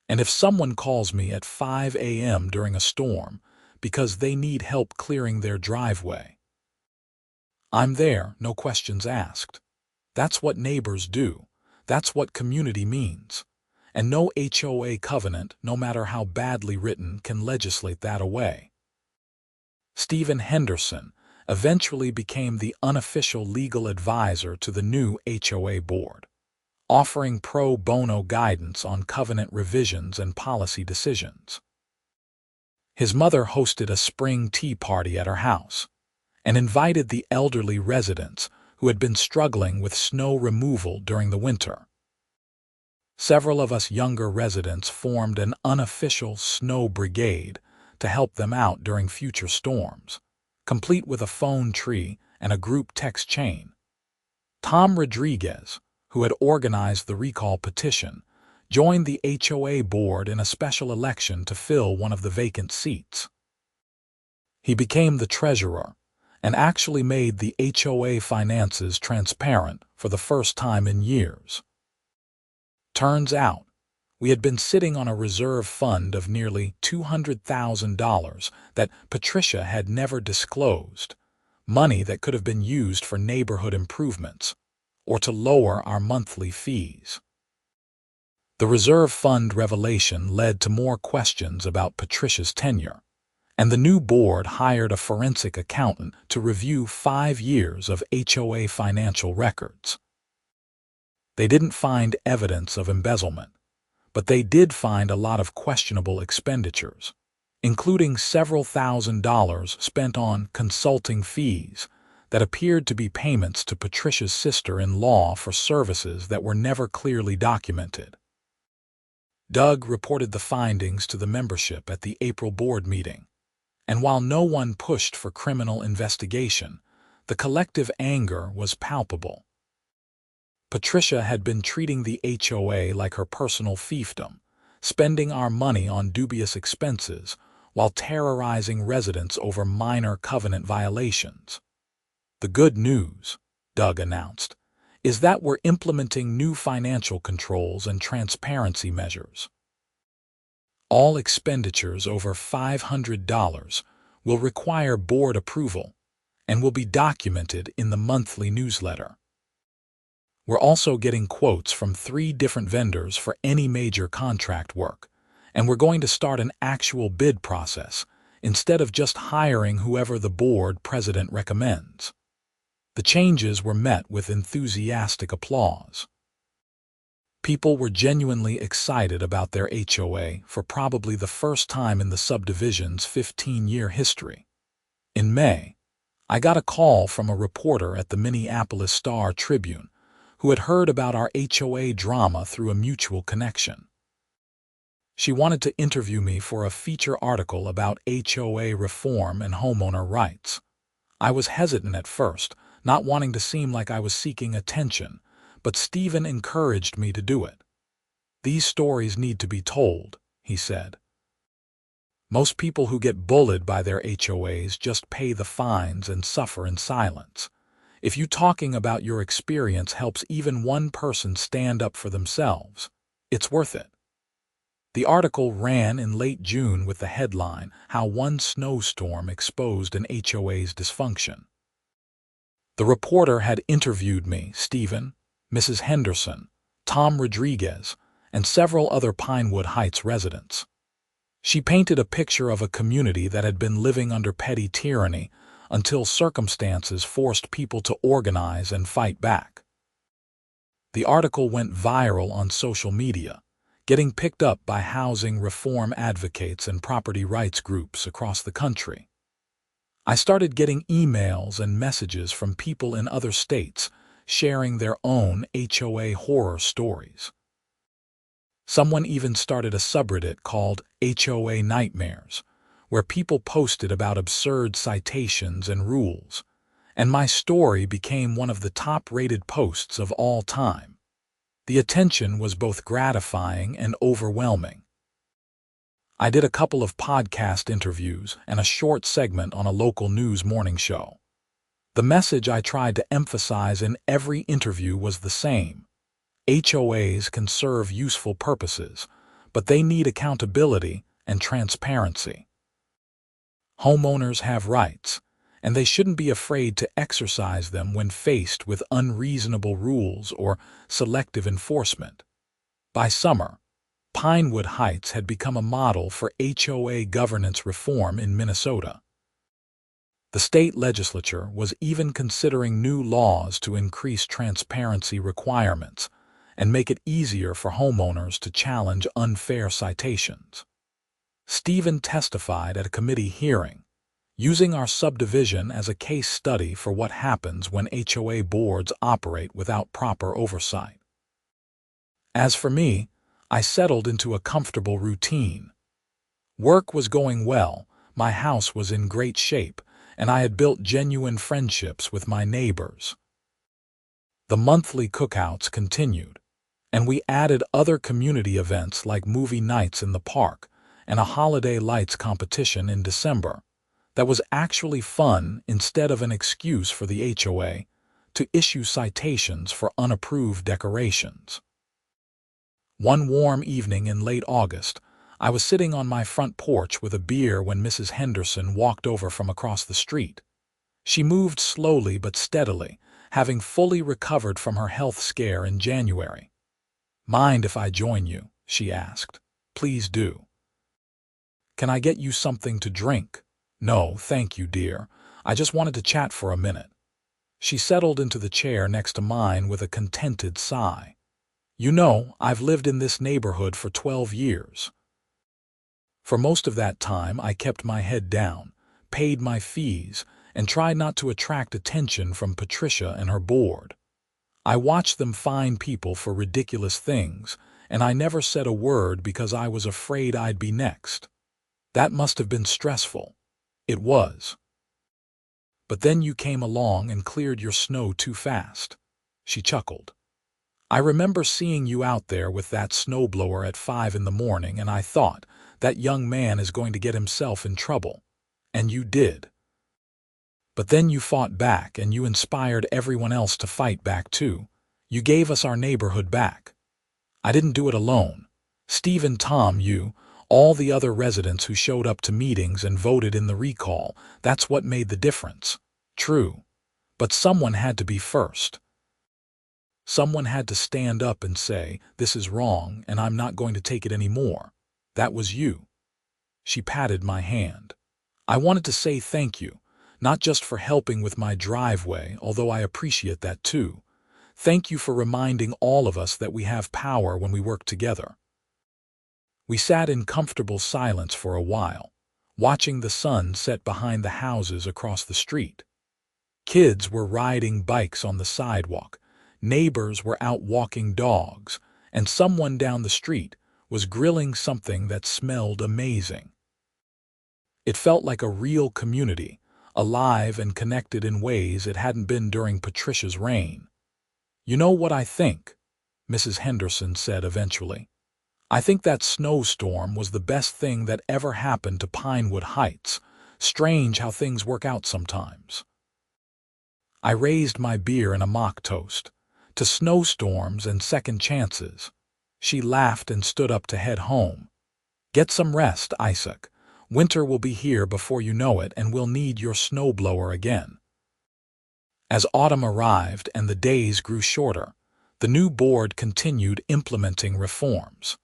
And if someone calls me at 5 a.m. during a storm because they need help clearing their driveway. I'm there, no questions asked. That's what neighbors do. That's what community means. And no HOA covenant, no matter how badly written, can legislate that away. Stephen Henderson eventually became the unofficial legal advisor to the new HOA board, offering pro bono guidance on covenant revisions and policy decisions. His mother hosted a spring tea party at her house and invited the elderly residents who had been struggling with snow removal during the winter. Several of us younger residents formed an unofficial snow brigade to help them out during future storms, complete with a phone tree and a group text chain. Tom Rodriguez, who had organized the recall petition, joined the HOA board in a special election to fill one of the vacant seats. He became the treasurer and actually made the HOA finances transparent for the first time in years. Turns out, we had been sitting on a reserve fund of nearly $200,000 that Patricia had never disclosed, money that could have been used for neighborhood improvements or to lower our monthly fees. The reserve fund revelation led to more questions about Patricia's tenure, and the new board hired a forensic accountant to review 5 years of HOA financial records. They didn't find evidence of embezzlement, but they did find a lot of questionable expenditures, including several $1,000s spent on consulting fees that appeared to be payments to Patricia's sister-in-law for services that were never clearly documented. Doug reported the findings to the membership at the April board meeting, and while no one pushed for criminal investigation, the collective anger was palpable. Patricia had been treating the HOA like her personal fiefdom, spending our money on dubious expenses while terrorizing residents over minor covenant violations. The good news, Doug announced, is that we're implementing new financial controls and transparency measures. All expenditures over $500 will require board approval and will be documented in the monthly newsletter. We're also getting quotes from 3 different vendors for any major contract work, and we're going to start an actual bid process instead of just hiring whoever the board president recommends. The changes were met with enthusiastic applause. People were genuinely excited about their HOA for probably the first time in the subdivision's 15-year history. In May, I got a call from a reporter at the Minneapolis Star-Tribune who had heard about our HOA drama through a mutual connection. She wanted to interview me for a feature article about HOA reform and homeowner rights. I was hesitant at first, not wanting to seem like I was seeking attention, but Stephen encouraged me to do it. "These stories need to be told," he said. "Most people who get bullied by their HOAs just pay the fines and suffer in silence. If you talking about your experience helps even one person stand up for themselves, it's worth it." The article ran in late June with the headline, "How One Snowstorm Exposed an HOA's Dysfunction." The reporter had interviewed me, Stephen, Mrs. Henderson, Tom Rodriguez, and several other Pinewood Heights residents. She painted a picture of a community that had been living under petty tyranny until circumstances forced people to organize and fight back. The article went viral on social media, getting picked up by housing reform advocates and property rights groups across the country. I started getting emails and messages from people in other states sharing their own HOA horror stories. Someone even started a subreddit called HOA Nightmares, where people posted about absurd citations and rules, and my story became one of the top-rated posts of all time. The attention was both gratifying and overwhelming. I did a couple of podcast interviews and a short segment on a local news morning show. The message I tried to emphasize in every interview was the same. HOAs can serve useful purposes, but they need accountability and transparency. Homeowners have rights, and they shouldn't be afraid to exercise them when faced with unreasonable rules or selective enforcement. By summer, Pinewood Heights had become a model for HOA governance reform in Minnesota. The state legislature was even considering new laws to increase transparency requirements and make it easier for homeowners to challenge unfair citations. Stephen testified at a committee hearing, using our subdivision as a case study for what happens when HOA boards operate without proper oversight. As for me, I settled into a comfortable routine. Work was going well, my house was in great shape, and I had built genuine friendships with my neighbors. The monthly cookouts continued, and we added other community events like movie nights in the park and a holiday lights competition in December that was actually fun instead of an excuse for the HOA to issue citations for unapproved decorations. One warm evening in late August, I was sitting on my front porch with a beer when Mrs. Henderson walked over from across the street. She moved slowly but steadily, having fully recovered from her health scare in January. "Mind if I join you?" she asked. "Please do." "Can I get you something to drink?" "No, thank you, dear. I just wanted to chat for a minute." She settled into the chair next to mine with a contented sigh. "You know, I've lived in this neighborhood for 12 years. For most of that time, I kept my head down, paid my fees, and tried not to attract attention from Patricia and her board. I watched them fine people for ridiculous things, and I never said a word because I was afraid I'd be next. That must have been stressful. It was. But then you came along and cleared your snow too fast." She chuckled. "I remember seeing you out there with that snowblower at 5 in the morning, and I thought, that young man is going to get himself in trouble. And you did. But then you fought back, and you inspired everyone else to fight back too. You gave us our neighborhood back. I didn't do it alone. Steve and Tom, you, all the other residents who showed up to meetings and voted in the recall, that's what made the difference. True. But someone had to be first. Someone had to stand up and say, 'This is wrong, and I'm not going to take it anymore.' That was you." She patted my hand. "I wanted to say thank you, not just for helping with my driveway, although I appreciate that too. Thank you for reminding all of us that we have power when we work together." We sat in comfortable silence for a while, watching the sun set behind the houses across the street. Kids were riding bikes on the sidewalk, neighbors were out walking dogs, and someone down the street was grilling something that smelled amazing. It felt like a real community, alive and connected in ways it hadn't been during Patricia's reign. "You know what I think?" Mrs. Henderson said eventually. "I think that snowstorm was the best thing that ever happened to Pinewood Heights. Strange how things work out sometimes." I raised my beer in a mock toast to snowstorms and second chances. She laughed and stood up to head home. "Get some rest, Isaac. Winter will be here before you know it, and we'll need your snowblower again." As autumn arrived and the days grew shorter, the new board continued implementing reforms.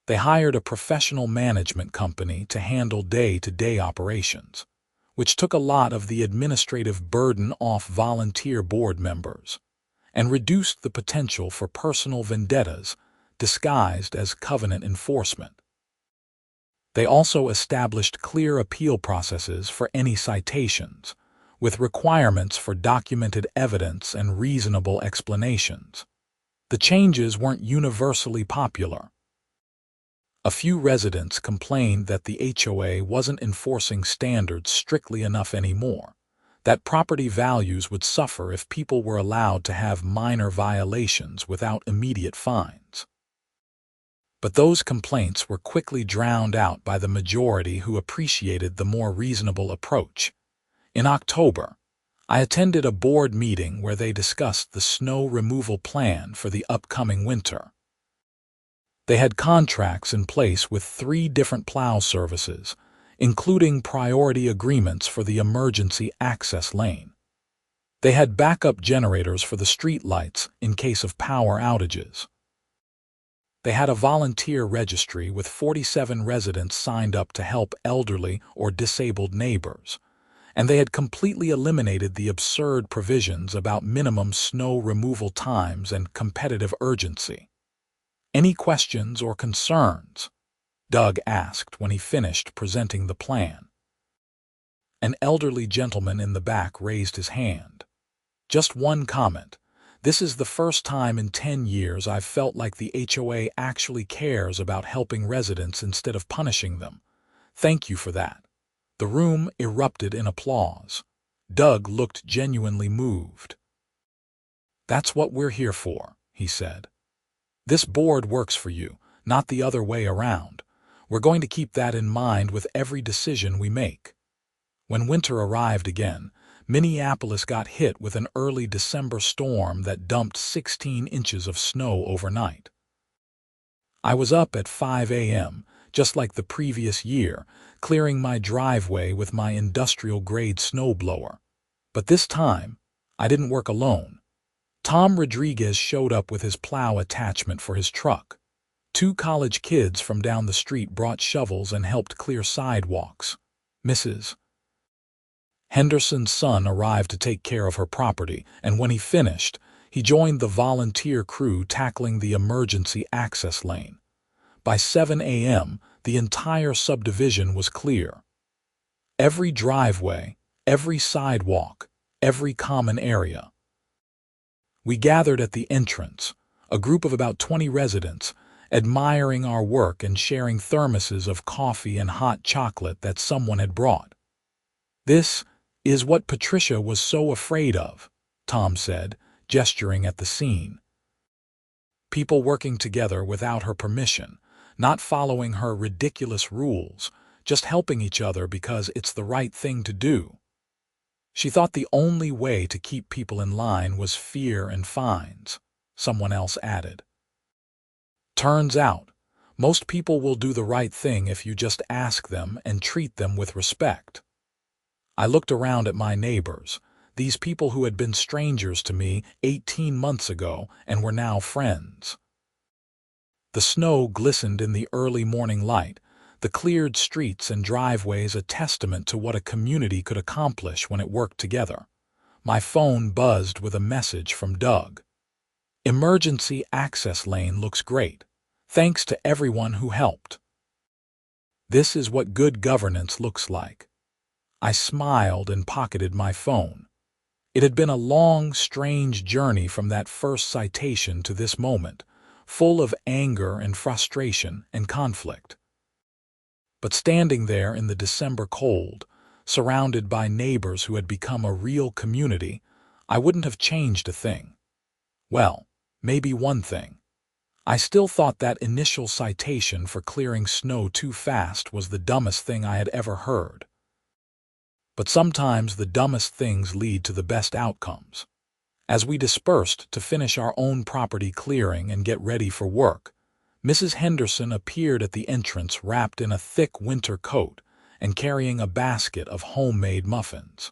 They hired a professional management company to handle day-to-day operations, which took a lot of the administrative burden off volunteer board members, and reduced the potential for personal vendettas disguised as covenant enforcement. They also established clear appeal processes for any citations, with requirements for documented evidence and reasonable explanations. The changes weren't universally popular. A few residents complained that the HOA wasn't enforcing standards strictly enough anymore, that property values would suffer if people were allowed to have minor violations without immediate fines. But those complaints were quickly drowned out by the majority who appreciated the more reasonable approach. In October, I attended a board meeting where they discussed the snow removal plan for the upcoming winter. They had contracts in place with 3 different plow services, including priority agreements for the emergency access lane. They had backup generators for the street lights in case of power outages. They had a volunteer registry with 47 residents signed up to help elderly or disabled neighbors, and they had completely eliminated the absurd provisions about minimum snow removal times and competitive urgency. "Any questions or concerns?" Doug asked when he finished presenting the plan. An elderly gentleman in the back raised his hand. "Just one comment. This is the first time in 10 years I've felt like the HOA actually cares about helping residents instead of punishing them. Thank you for that." The room erupted in applause. Doug looked genuinely moved. "That's what we're here for," he said. "This board works for you, not the other way around. We're going to keep that in mind with every decision we make." When winter arrived again, Minneapolis got hit with an early December storm that dumped 16 inches of snow overnight. I was up at 5 a.m., just like the previous year, clearing my driveway with my industrial-grade snowblower. But this time, I didn't work alone. Tom Rodriguez showed up with his plow attachment for his truck. 2 college kids from down the street brought shovels and helped clear sidewalks. Mrs. Henderson's son arrived to take care of her property, and when he finished, he joined the volunteer crew tackling the emergency access lane. By 7 a.m., the entire subdivision was clear. Every driveway, every sidewalk, every common area. We gathered at the entrance, a group of about 20 residents, admiring our work and sharing thermoses of coffee and hot chocolate that someone had brought. "This is what Patricia was so afraid of," Tom said, gesturing at the scene. "People working together without her permission, not following her ridiculous rules, just helping each other because it's the right thing to do. She thought the only way to keep people in line was fear and fines," someone else added. "Turns out, most people will do the right thing if you just ask them and treat them with respect." I looked around at my neighbors, these people who had been strangers to me 18 months ago and were now friends. The snow glistened in the early morning light, the cleared streets and driveways a testament to what a community could accomplish when it worked together. My phone buzzed with a message from Doug. "Emergency access lane looks great. Thanks to everyone who helped." This is what good governance looks like. I smiled and pocketed my phone. It had been a long, strange journey from that first citation to this moment, full of anger and frustration and conflict. But standing there in the December cold, surrounded by neighbors who had become a real community, I wouldn't have changed a thing. Well, maybe one thing. I still thought that initial citation for clearing snow too fast was the dumbest thing I had ever heard. But sometimes the dumbest things lead to the best outcomes. As we dispersed to finish our own property clearing and get ready for work, Mrs. Henderson appeared at the entrance wrapped in a thick winter coat and carrying a basket of homemade muffins.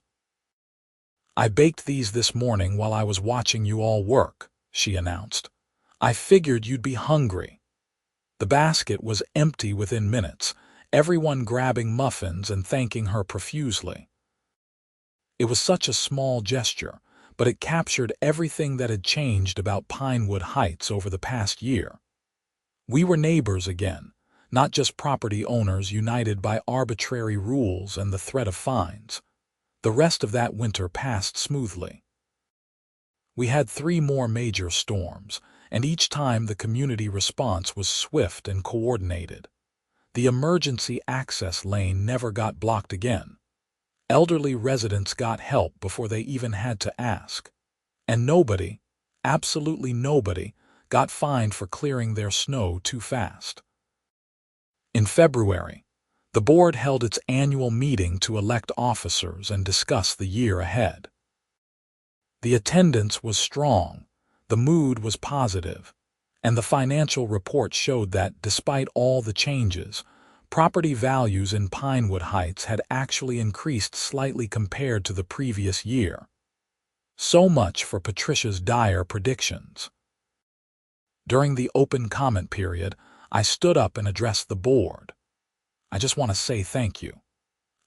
"I baked these this morning while I was watching you all work," she announced. "I figured you'd be hungry." The basket was empty within minutes, everyone grabbing muffins and thanking her profusely. It was such a small gesture, but it captured everything that had changed about Pinewood Heights over the past year. We were neighbors again, not just property owners united by arbitrary rules and the threat of fines. The rest of that winter passed smoothly. We had 3 more major storms, and each time the community response was swift and coordinated. The emergency access lane never got blocked again. Elderly residents got help before they even had to ask. And nobody, absolutely nobody, got fined for clearing their snow too fast. In February, the board held its annual meeting to elect officers and discuss the year ahead. The attendance was strong, the mood was positive, and the financial report showed that, despite all the changes, Property values in Pinewood Heights had actually increased slightly compared to the previous year. So much for Patricia's dire predictions. During the open comment period, I stood up and addressed the board. I just want to say thank you.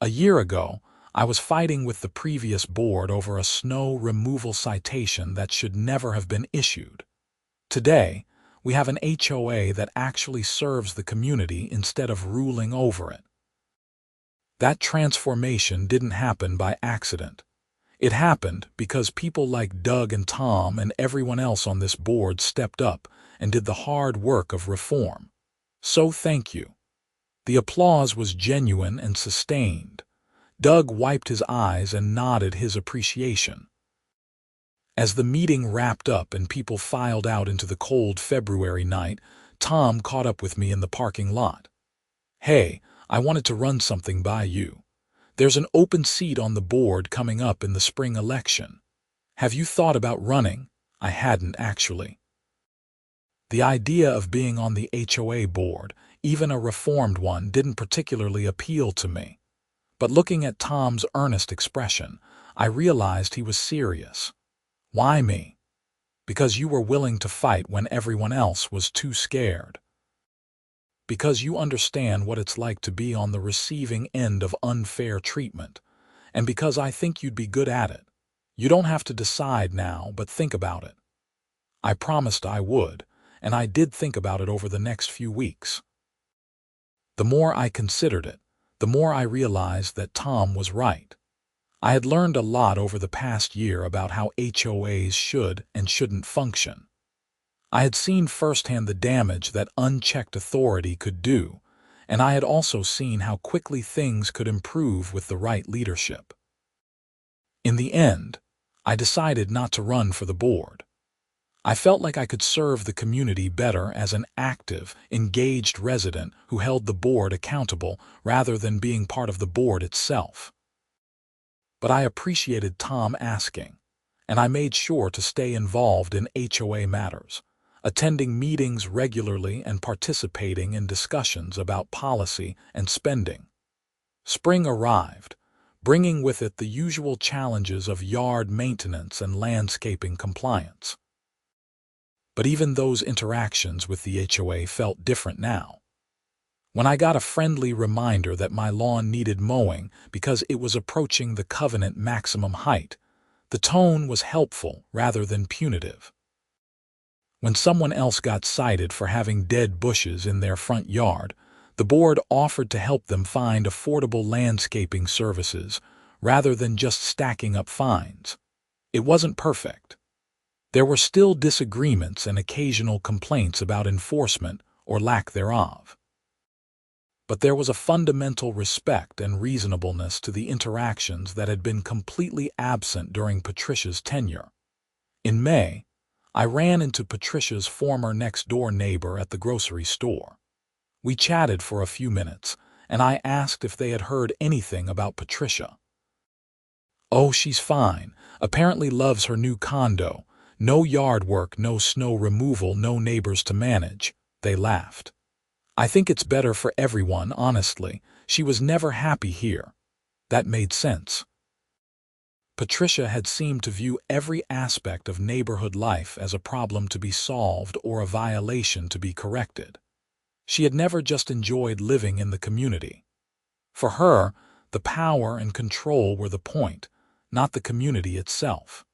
A year ago, I was fighting with the previous board over a snow removal citation that should never have been issued. Today, we have an HOA that actually serves the community instead of ruling over it. That transformation didn't happen by accident. It happened because people like Doug and Tom and everyone else on this board stepped up and did the hard work of reform. So thank you. The applause was genuine and sustained. Doug wiped his eyes and nodded his appreciation. As the meeting wrapped up and people filed out into the cold February night, Tom caught up with me in the parking lot. "Hey, I wanted to run something by you. There's an open seat on the board coming up in the spring election. Have you thought about running?" I hadn't actually. The idea of being on the HOA board, even a reformed one, didn't particularly appeal to me. But looking at Tom's earnest expression, I realized he was serious. "Why me?" "Because you were willing to fight when everyone else was too scared. Because you understand what it's like to be on the receiving end of unfair treatment. And because I think you'd be good at it. You don't have to decide now, but think about it." I promised I would, and I did think about it over the next few weeks. The more I considered it, the more I realized that Tom was right. I had learned a lot over the past year about how HOAs should and shouldn't function. I had seen firsthand the damage that unchecked authority could do, and I had also seen how quickly things could improve with the right leadership. In the end, I decided not to run for the board. I felt like I could serve the community better as an active, engaged resident who held the board accountable rather than being part of the board itself. But I appreciated Tom asking, and I made sure to stay involved in HOA matters, attending meetings regularly and participating in discussions about policy and spending. Spring arrived, bringing with it the usual challenges of yard maintenance and landscaping compliance. But even those interactions with the HOA felt different now. When I got a friendly reminder that my lawn needed mowing because it was approaching the covenant maximum height, the tone was helpful rather than punitive. When someone else got cited for having dead bushes in their front yard, the board offered to help them find affordable landscaping services rather than just stacking up fines. It wasn't perfect. There were still disagreements and occasional complaints about enforcement or lack thereof. But there was a fundamental respect and reasonableness to the interactions that had been completely absent during Patricia's tenure. In May, I ran into Patricia's former next-door neighbor at the grocery store. We chatted for a few minutes, and I asked if they had heard anything about Patricia. "Oh, she's fine. Apparently loves her new condo. No yard work, no snow removal, no neighbors to manage," they laughed. "I think it's better for everyone, honestly. She was never happy here." That made sense. Patricia had seemed to view every aspect of neighborhood life as a problem to be solved or a violation to be corrected. She had never just enjoyed living in the community. For her, the power and control were the point, not the community itself.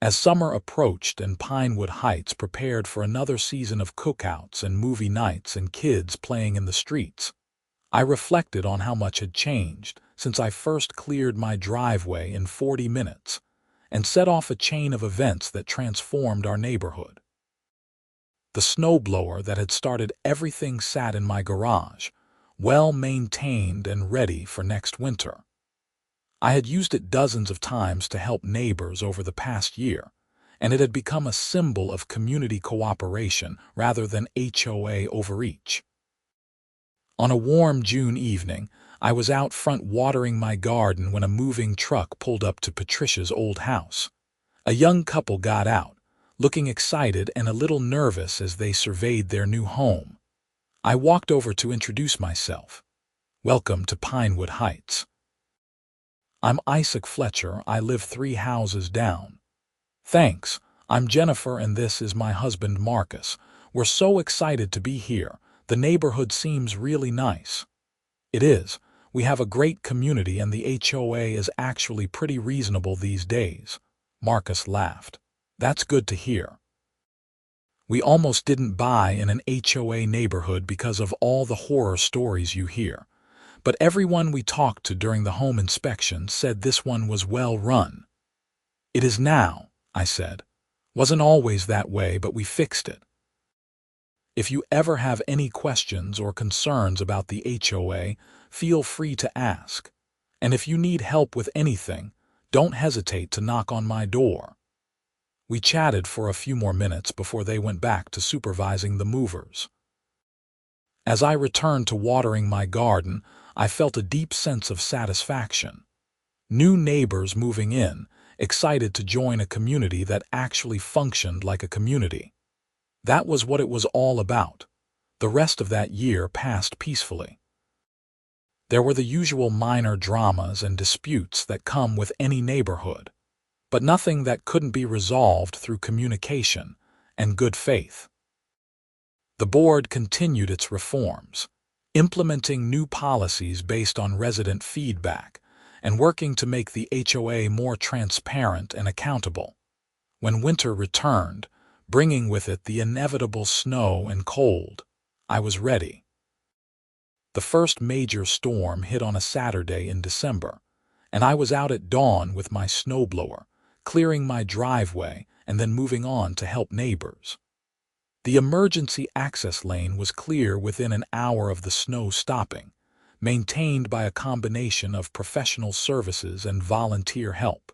As summer approached and Pinewood Heights prepared for another season of cookouts and movie nights and kids playing in the streets, I reflected on how much had changed since I first cleared my driveway in 40 minutes and set off a chain of events that transformed our neighborhood. The snowblower that had started everything sat in my garage, well maintained and ready for next winter. I had used it dozens of times to help neighbors over the past year, and it had become a symbol of community cooperation rather than HOA overreach. On a warm June evening, I was out front watering my garden when a moving truck pulled up to Patricia's old house. A young couple got out, looking excited and a little nervous as they surveyed their new home. I walked over to introduce myself. Welcome to Pinewood Heights. I'm Isaac Fletcher. I live 3 houses down. Thanks. I'm Jennifer and this is my husband Marcus. We're so excited to be here. The neighborhood seems really nice. It is. We have a great community and the HOA is actually pretty reasonable these days. Marcus laughed. That's good to hear. We almost didn't buy in an HOA neighborhood because of all the horror stories you hear. But everyone we talked to during the home inspection said this one was well run. It is now, I said. Wasn't always that way, but we fixed it. If you ever have any questions or concerns about the HOA, feel free to ask. And if you need help with anything, don't hesitate to knock on my door. We chatted for a few more minutes before they went back to supervising the movers. As I returned to watering my garden, I felt a deep sense of satisfaction. New neighbors moving in, excited to join a community that actually functioned like a community. That was what it was all about. The rest of that year passed peacefully. There were the usual minor dramas and disputes that come with any neighborhood, but nothing that couldn't be resolved through communication and good faith. The board continued its reforms, implementing new policies based on resident feedback and working to make the HOA more transparent and accountable. When winter returned, bringing with it the inevitable snow and cold, I was ready. The first major storm hit on a Saturday in December, and I was out at dawn with my snowblower, clearing my driveway and then moving on to help neighbors. The emergency access lane was clear within an hour of the snow stopping, maintained by a combination of professional services and volunteer help.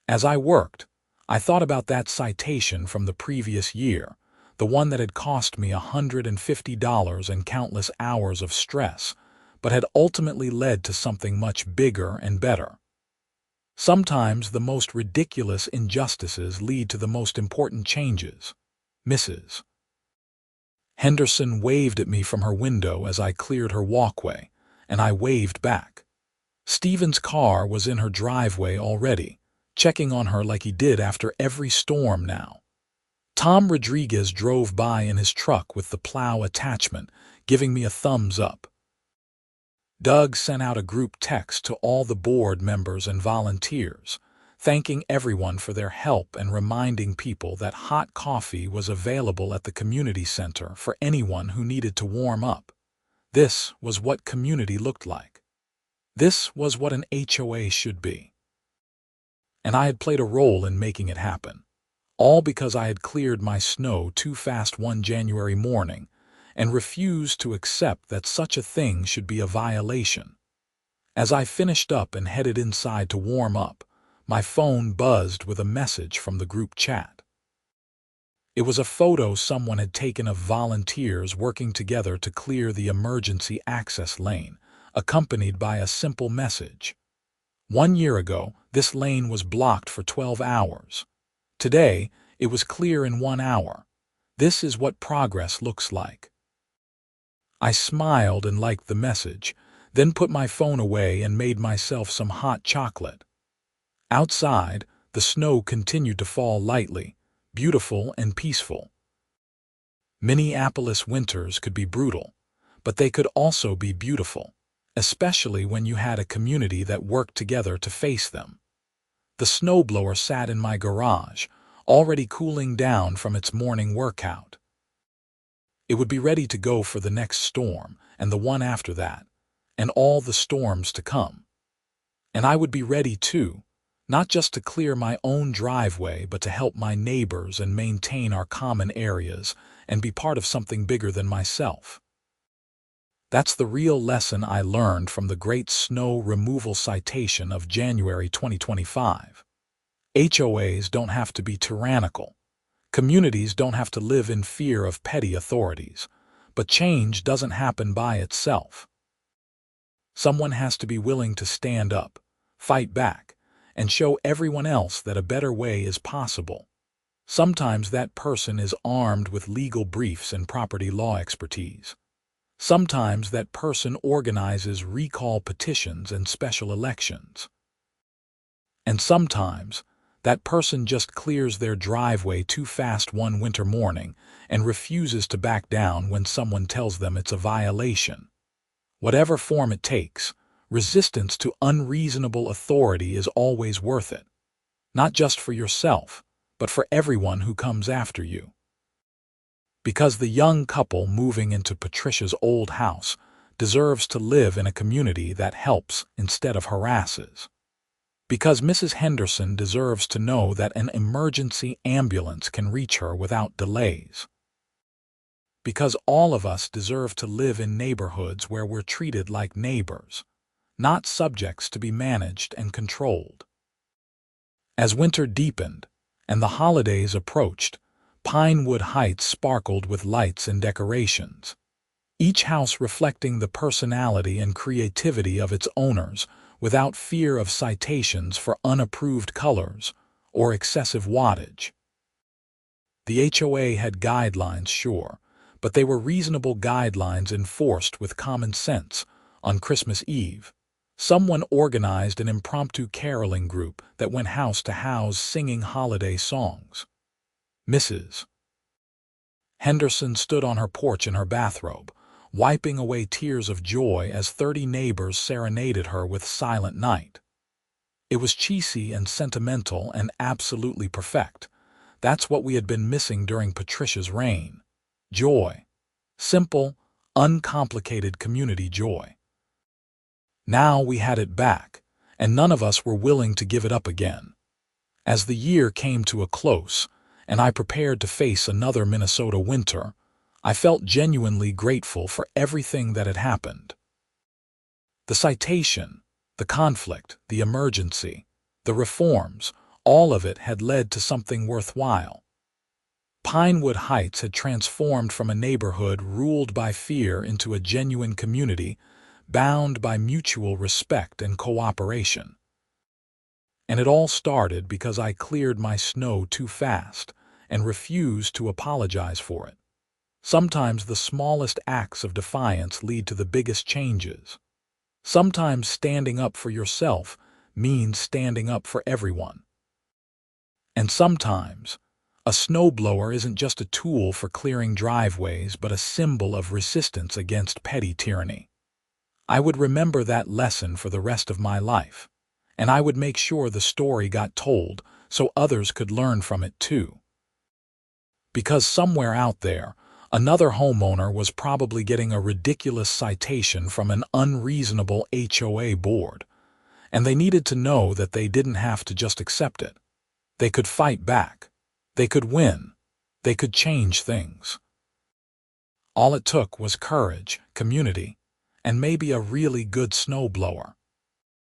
As I worked, I thought about that citation from the previous year, the one that had cost me $150 and countless hours of stress, but had ultimately led to something much bigger and better. Sometimes the most ridiculous injustices lead to the most important changes. Mrs. Henderson waved at me from her window as I cleared her walkway, and I waved back. Stephen's car was in her driveway already, checking on her like he did after every storm now. Tom Rodriguez drove by in his truck with the plow attachment, giving me a thumbs up. Doug sent out a group text to all the board members and volunteers, thanking everyone for their help and reminding people that hot coffee was available at the community center for anyone who needed to warm up. This was what community looked like. This was what an HOA should be. And I had played a role in making it happen, all because I had cleared my snow too fast one January morning and refused to accept that such a thing should be a violation. As I finished up and headed inside to warm up, my phone buzzed with a message from the group chat. It was a photo someone had taken of volunteers working together to clear the emergency access lane, accompanied by a simple message. 1 year ago, this lane was blocked for 12 hours. Today, it was clear in 1 hour. This is what progress looks like. I smiled and liked the message, then put my phone away and made myself some hot chocolate. Outside, the snow continued to fall lightly, beautiful and peaceful. Minneapolis winters could be brutal, but they could also be beautiful, especially when you had a community that worked together to face them. The snowblower sat in my garage, already cooling down from its morning workout. It would be ready to go for the next storm, and the one after that, and all the storms to come. And I would be ready too, not just to clear my own driveway, but to help my neighbors and maintain our common areas and be part of something bigger than myself. That's the real lesson I learned from the Great Snow Removal Citation of January 2025. HOAs don't have to be tyrannical. Communities don't have to live in fear of petty authorities, but change doesn't happen by itself. Someone has to be willing to stand up, fight back, and show everyone else that a better way is possible. Sometimes that person is armed with legal briefs and property law expertise. Sometimes that person organizes recall petitions and special elections. And sometimes that person just clears their driveway too fast one winter morning and refuses to back down when someone tells them it's a violation. Whatever form it takes, resistance to unreasonable authority is always worth it. Not just for yourself, but for everyone who comes after you. Because the young couple moving into Patricia's old house deserves to live in a community that helps instead of harasses. Because Mrs. Henderson deserves to know that an emergency ambulance can reach her without delays. Because all of us deserve to live in neighborhoods where we're treated like neighbors, not subjects to be managed and controlled. As winter deepened and the holidays approached, Pinewood Heights sparkled with lights and decorations, each house reflecting the personality and creativity of its owners without fear of citations for unapproved colors or excessive wattage. The HOA had guidelines, sure, but they were reasonable guidelines enforced with common sense. On Christmas Eve, someone organized an impromptu caroling group that went house to house singing holiday songs. Mrs. Henderson stood on her porch in her bathrobe, wiping away tears of joy as 30 neighbors serenaded her with Silent Night. It was cheesy and sentimental and absolutely perfect. That's what we had been missing during Patricia's reign. Joy. Simple, uncomplicated community joy. Now we had it back, and none of us were willing to give it up again. As the year came to a close, and I prepared to face another Minnesota winter, I felt genuinely grateful for everything that had happened. The citation, the conflict, the emergency, the reforms, all of it had led to something worthwhile. Pinewood Heights had transformed from a neighborhood ruled by fear into a genuine community bound by mutual respect and cooperation. And it all started because I cleared my snow too fast and refused to apologize for it. Sometimes the smallest acts of defiance lead to the biggest changes. Sometimes standing up for yourself means standing up for everyone. And sometimes a snowblower isn't just a tool for clearing driveways, but a symbol of resistance against petty tyranny. I would remember that lesson for the rest of my life, and I would make sure the story got told so others could learn from it too. Because somewhere out there, another homeowner was probably getting a ridiculous citation from an unreasonable HOA board, and they needed to know that they didn't have to just accept it. They could fight back. They could win. They could change things. All it took was courage, community, and maybe a really good snowblower.